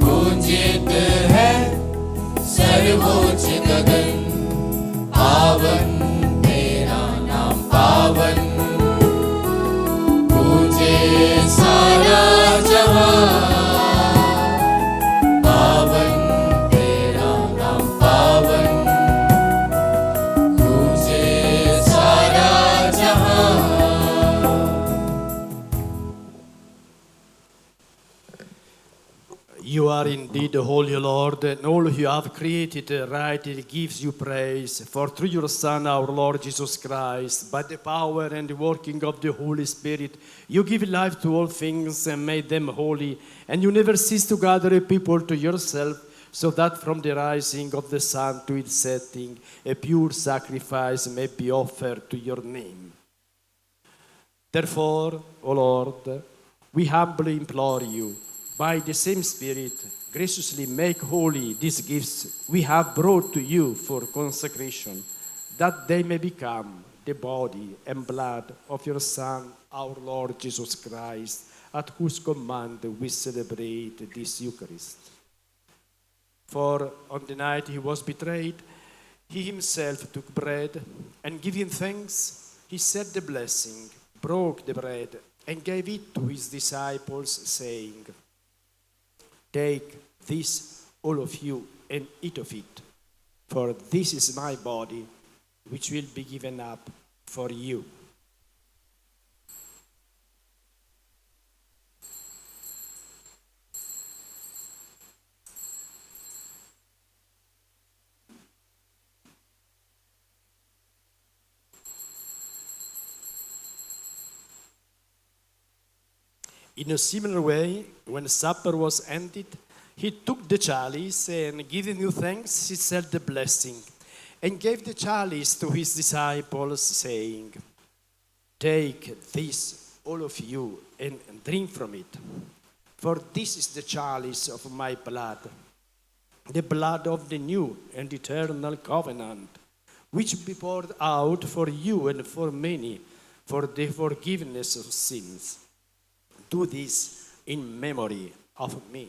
गूंजित है सर्वोच्च गगन। पावन तेरा नाम पावन, गूंजे सारा जहां। पावन तेरा नाम पावन, गूंजे सारा जहां। You are indeed holy, Lord, and all you have created rightly gives you praise. For through your Son, our Lord Jesus Christ, by the power and the working of the Holy Spirit, you give life to all things and made them holy, and you never cease to gather a people to yourself, so that from the rising of the sun to its setting, a pure sacrifice may be offered to your name. Therefore, O Lord, we humbly implore you, by the same Spirit, graciously make holy these gifts we have brought to you for consecration, that they may become the body and blood of your Son, our Lord Jesus Christ, at whose command we celebrate this Eucharist. For on the night he was betrayed, he himself took bread, and giving thanks, he said the blessing, broke the bread, and gave it to his disciples, saying, "Take this, all of you, and eat of it, for this is my body, which will be given up for you." In a similar way, when supper was ended, he took the chalice and, giving you thanks, he said the blessing and gave the chalice to his disciples, saying, "Take this, all of you, and drink from it. For this is the chalice of my blood, the blood of the new and eternal covenant, which will be poured out for you and for many for the forgiveness of sins. Do this in memory of me."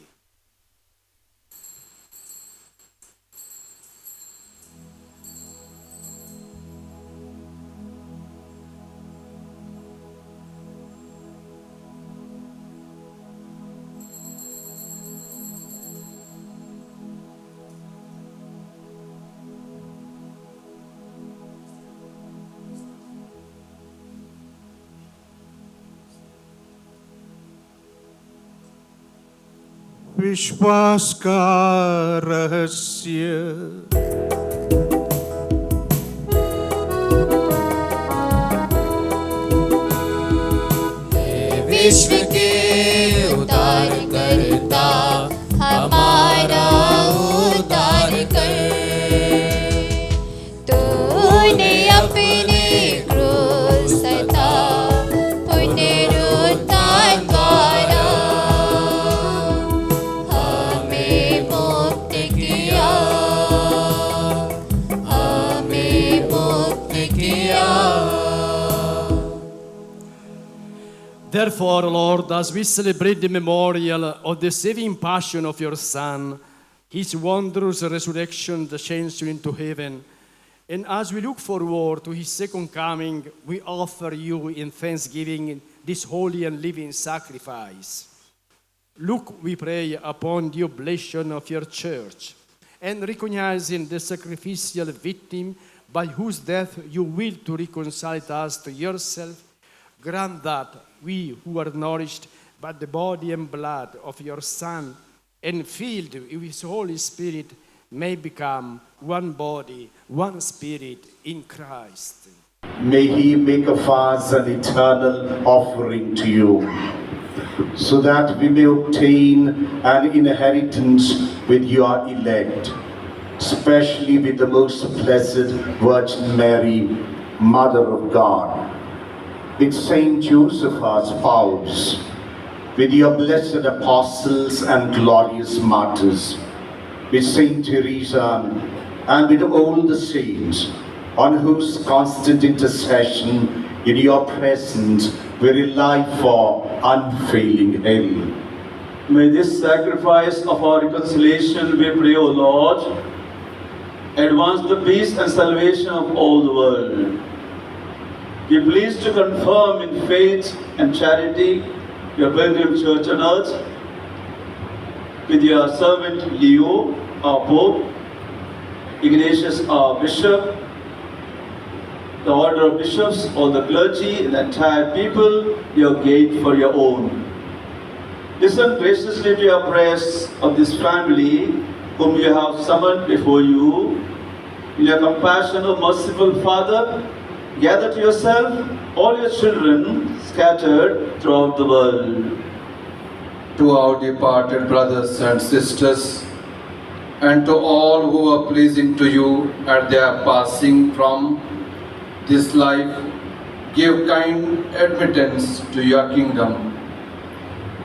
विश्वास का रहस्य। विश्व के उद्धार करता हमारा उद्धार कर, तूने अपने क्रूस तथा पुनरुत्थान द्वारा हमें मुक्त किया, हमें मुक्त किया। Therefore, Lord, as we celebrate the memorial of the saving passion of your Son, his wondrous resurrection, the ascension into heaven, and as we look forward to his second coming, we offer you in thanksgiving this holy and living sacrifice. Look, we pray, upon the oblation of your church, and recognizing the sacrificial victim by whose death you will to reconcile us to yourself, grant that we who are nourished by the body and blood of your Son and filled with his Holy Spirit may become one body, one spirit in Christ. May he make of us an eternal offering to you, so that we may obtain an inheritance with your elect, especially with the most blessed Virgin Mary, Mother of God, with Saint Joseph our spouse, with your blessed apostles and glorious martyrs, with Saint Teresa, and with all the saints, on whose constant intercession in your presence we rely for unfailing help. May this sacrifice of our reconciliation, we pray, O Lord, advance the peace and salvation of all the world. Be pleased to confirm in faith and charity your pilgrim church on earth, with your servant Leo, our Pope, Ignatius, our Bishop, the order of bishops, all the clergy, and the entire people, your gate for your own. Listen graciously to your prayers of this family, whom you have summoned before you. In your compassion, O merciful Father, gather to yourself all your children scattered throughout the world. To our departed brothers and sisters, and to all who are pleasing to you at their passing from this life, give kind admittance to your kingdom.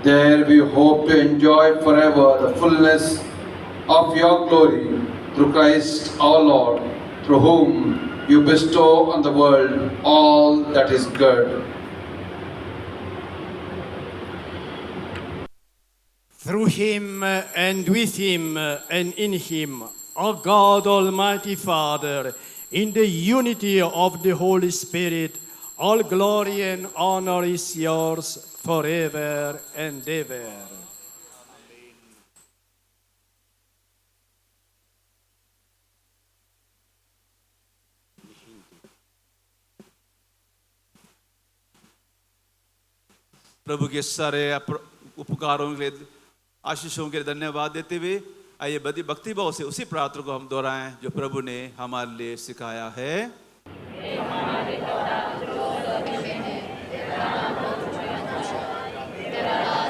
There we hope to enjoy forever the fullness of your glory through Christ our Lord, through whom you bestow on the world all that is good. Through him and with him and in him, O God, Almighty Father, in the unity of the Holy Spirit, all glory and honor is yours forever and ever. प्रभु के सारे उपकारों के लिए, आशीषों के लिए धन्यवाद देते हुए आइए बड़ी भक्ति भाव से उसी प्रार्थना को हम दोहराएं जो प्रभु ने हमारे लिए सिखाया है। तेरा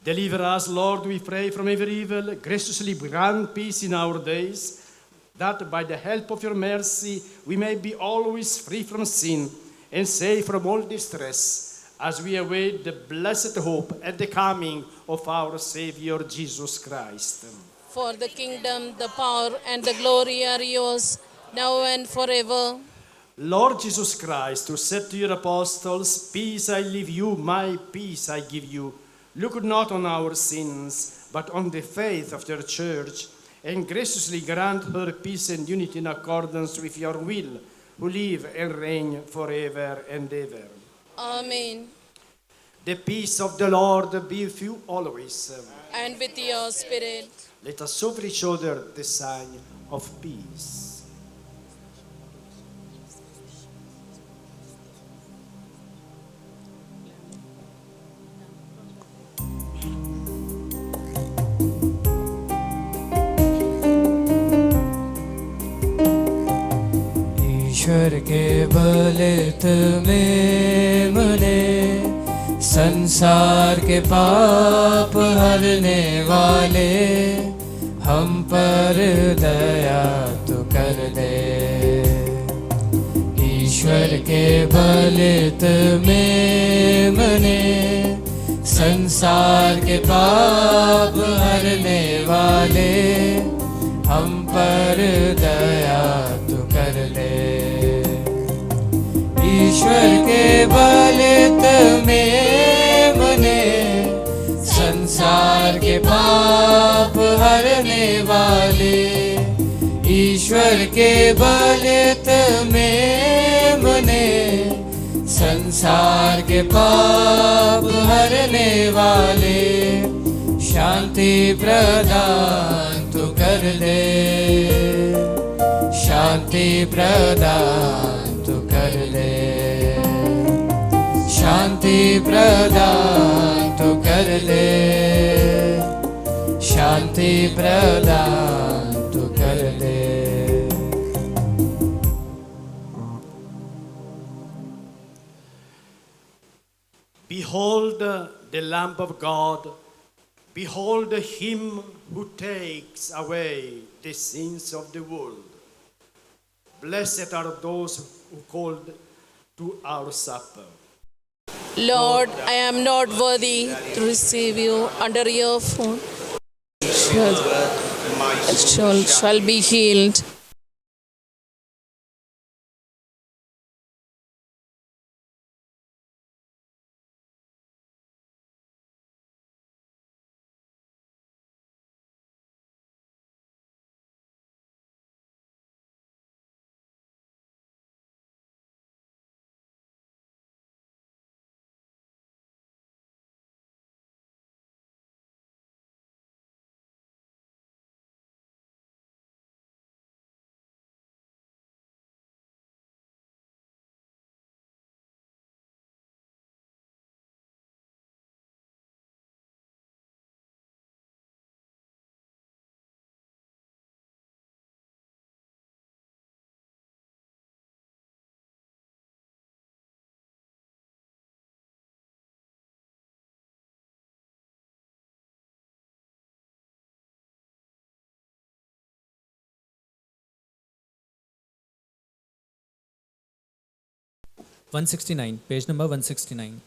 Deliver us, Lord, we pray, from every evil. Graciously grant peace in our days, that by the help of your mercy we may be always free from sin and safe from all distress, as we await the blessed hope and the coming of our Savior Jesus Christ. For the kingdom, the power, and the glory are yours, now and forever. Lord Jesus Christ, who said to your apostles, "Peace I leave you, my peace I give you," look not on our sins, but on the faith of your church, and graciously grant her peace and unity in accordance with your will, who live and reign forever and ever. Amen. The peace of the Lord be with you always. And with your spirit. Let us offer each other the sign of peace. ईश्वर के बलित में मने संसार के पाप हरने वाले, हम पर दया तो कर दे। ईश्वर के बलित में मने संसार के पाप हरने वाले, हम पर दया तो कर दे। ईश्वर के बलित में मने संसार के पाप हरने वाले, ईश्वर के बलित में मने संसार के पाप हरने वाले, शांति प्रदान तो कर दे। शांति प्रदान तो कर दे। शांति प्रदान तो कर दे। शांति प्रदान तो कर दे। Behold the Lamb of God. Behold him who takes away the sins of the world. Blessed are those who called to our supper. Lord, I am not worthy to receive you under your foot. Shall be healed. Page number 169.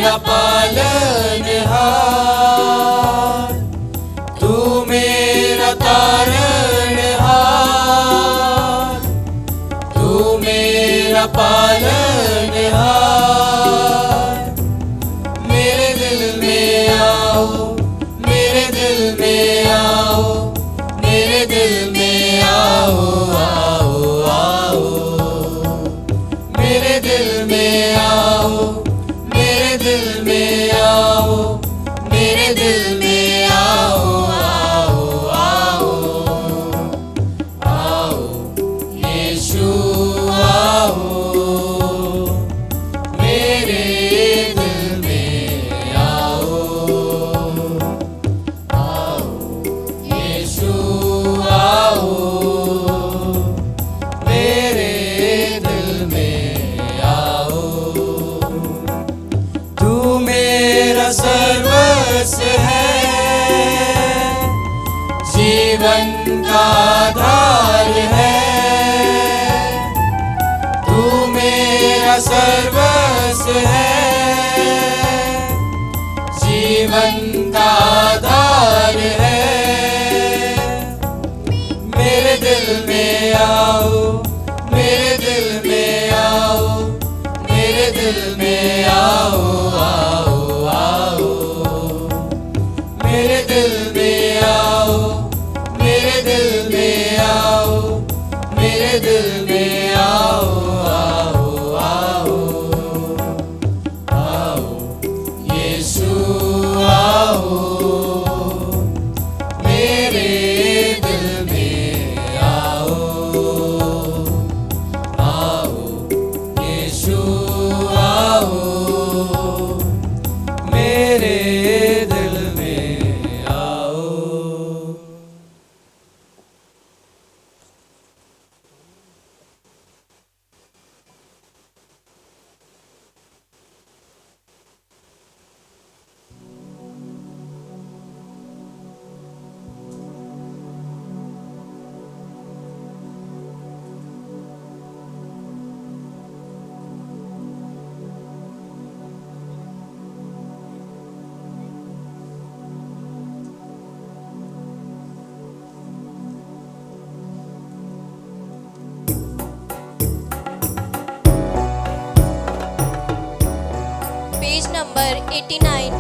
मेरा पालनहार, तू मेरा तारणहार, तू मेरा पालनहार। मेरे दिल में आओ, मेरे दिल में आओ, मेरे दिल में आओ, आओ आओ। मेरे दिल में आओ, मेरे दिल में आओ, मेरे दिल में आओ, आओ आओ आओ। यीशु आओ, मेरे दिल में आओ, आओ। यीशु आओ, मेरे दिल में आओ। तू मेरा सर्वस्व है, जीवन का आधार है। तू मेरा सर्वस्व है, जीवन का आधार है। मेरे दिल में आओ, मेरे दिल में आओ, मेरे दिल में आओ, आओ आओ। मेरे दिल में आओ, मेरे दिल में आओ, मेरे दिल में आओ, आओ आओ आओ। यीशु आओ, मेरे दिल में आओ, आओ। यीशु आओ, मेरे दिल में आओ। Page number 89।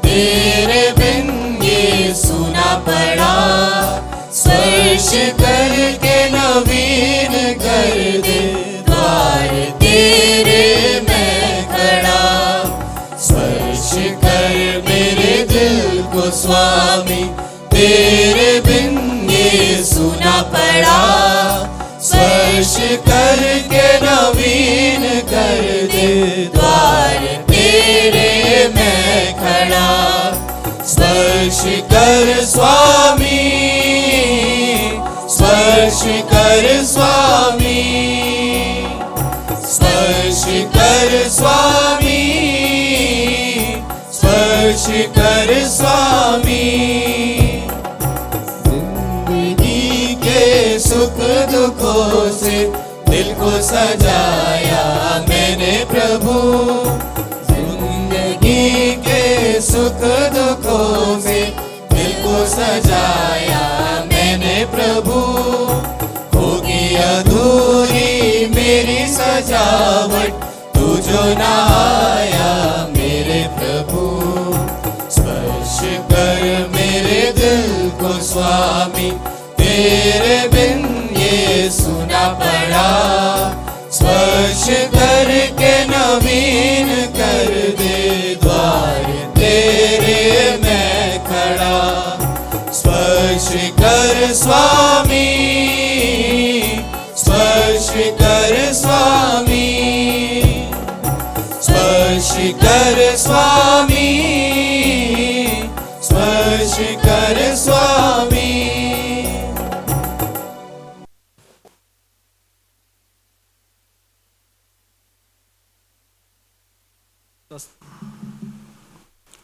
तेरे बिन ये सुना पड़ा, स्पर्श करके नवीन कर दे द्वार तेरे मैं खड़ा। स्पर्श कर मेरे दिल को स्वामी, तेरे बिन ये सुना पड़ा, स्पर्श करके नवीन कर दे द्वार तेरे मैं खड़ा। स्पर्श कर स्वामी, स्पर्श कर स्वामी, स्पर्श कर स्वामी, स्पर्श कर स्वामी। जिंदगी के सुख दुखों से दिल को सजाया मैंने प्रभु, जिंदगी के सुख दुखों में दिल को सजाया मैंने प्रभु। होगी अधूरी मेरी सजावट तू जो न आया मेरे प्रभु। स्पर्श कर मेरे दिल को स्वामी, तेरे बिन ये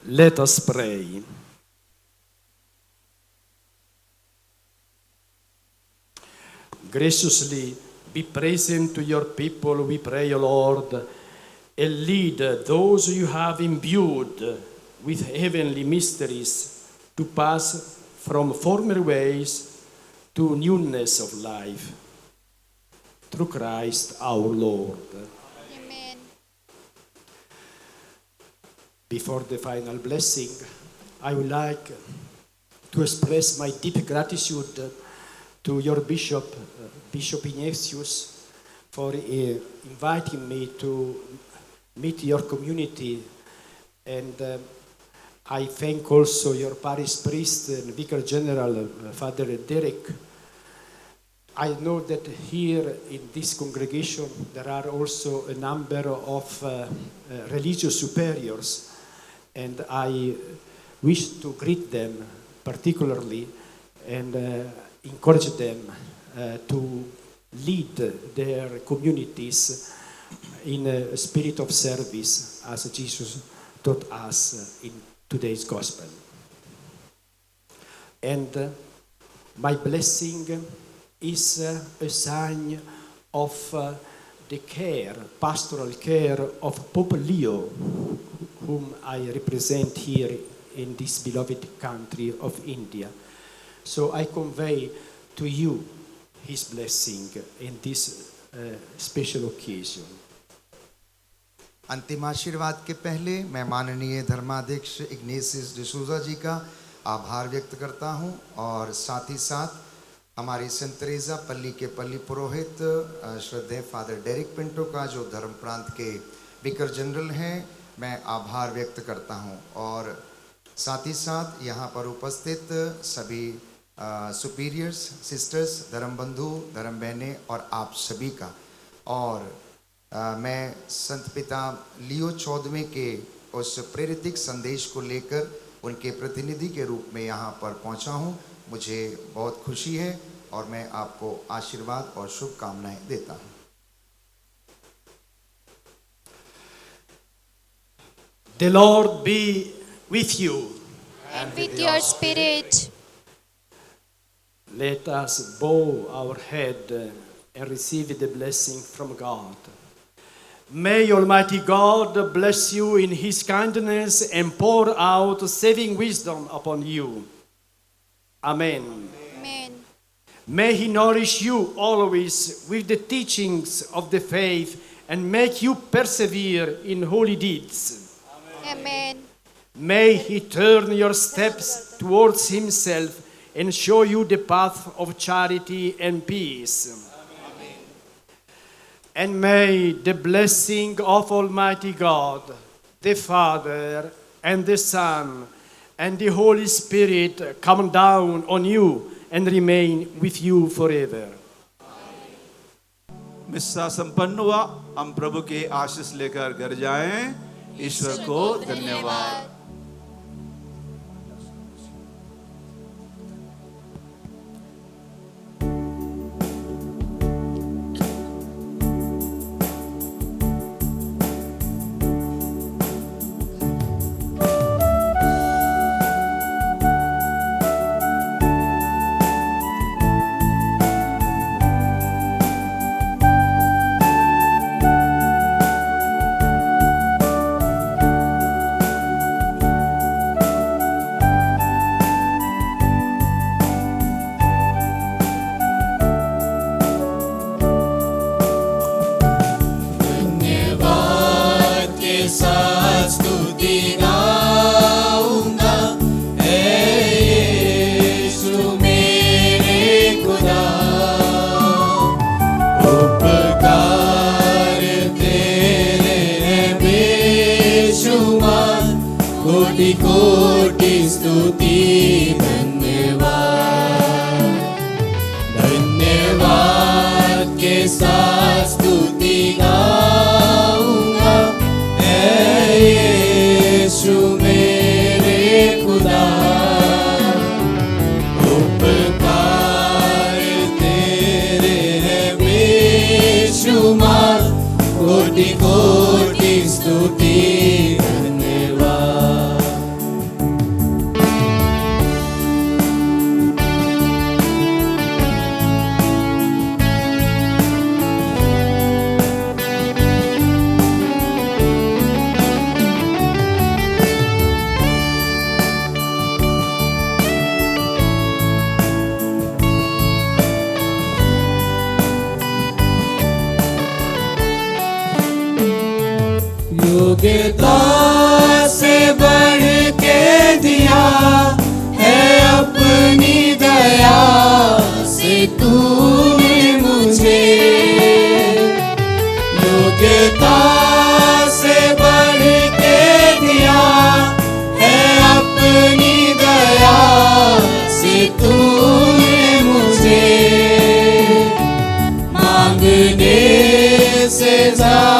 Let us pray. Graciously be present to your people, we pray, O Lord, and lead those you have imbued with heavenly mysteries to pass from former ways to newness of life. Through Christ our Lord. Amen. Before the final blessing, I would like to express my deep gratitude to your Bishop, Bishop Ignatius, for inviting me to meet your community. And I thank also your parish priest and Vicar General, Father Derek. I know that here in this congregation there are also a number of religious superiors, and I wish to greet them particularly and encourage them to lead their communities in a spirit of service as Jesus taught us in today's gospel. And my blessing is a sign of the care, pastoral care of Pope Leo, whom I represent here in this beloved country of India. So I convey to you his blessing in this special occasion. अंतिम आशीर्वाद के पहले मैं माननीय धर्माध्यक्ष Ignatius D'Souza जी का आभार व्यक्त करता हूं, और साथ ही साथ हमारी सेंट तेरेसा पल्ली के पल्ली पुरोहित श्रद्धेय फादर डेरिक पिंटो का, जो धर्म प्रांत के विकर जनरल हैं, मैं आभार व्यक्त करता हूं। और साथ ही साथ यहाँ पर उपस्थित सभी सुपीरियर्स, सिस्टर्स, धर्म बंधु, धर्म बहनें और आप सभी का। और मैं संत पिता लियो 14वें के उस प्रेरितिक संदेश को लेकर उनके प्रतिनिधि के रूप में यहाँ पर पहुँचा हूँ। मुझे बहुत खुशी है और मैं आपको आशीर्वाद और शुभकामनाएं देता हूँ। The Lord be with you. And with your spirit. Let us bow our head and receive the blessing from God. May Almighty God bless you in His kindness and pour out saving wisdom upon you. Amen. Amen. May He nourish you always with the teachings of the faith and make you persevere in holy deeds. Amen. May He turn your steps towards Himself and show you the path of charity and peace. And may the blessing of Almighty God, the Father and the Son and the Holy Spirit come down on you and remain with you forever. मिस्सा संपन्न हुआ। हम प्रभु के आशीष लेकर घर जाएं। ईश्वर को धन्यवाद। कोटि कोटि स्तुति धन्यवाद, धन्यवाद के साथ स्तुति गाऊंगा। ऐ यीशु मेरे खुदा, उपकार तेरे हैं बेशुमार, कोटि कोटि स्तुति योग्यता से बढ़ के दिया है अपनी दया से तूने मुझे, योग्यता से बढ़ के दिया है अपनी दया से तूने मुझे, मांगने से ज्यादा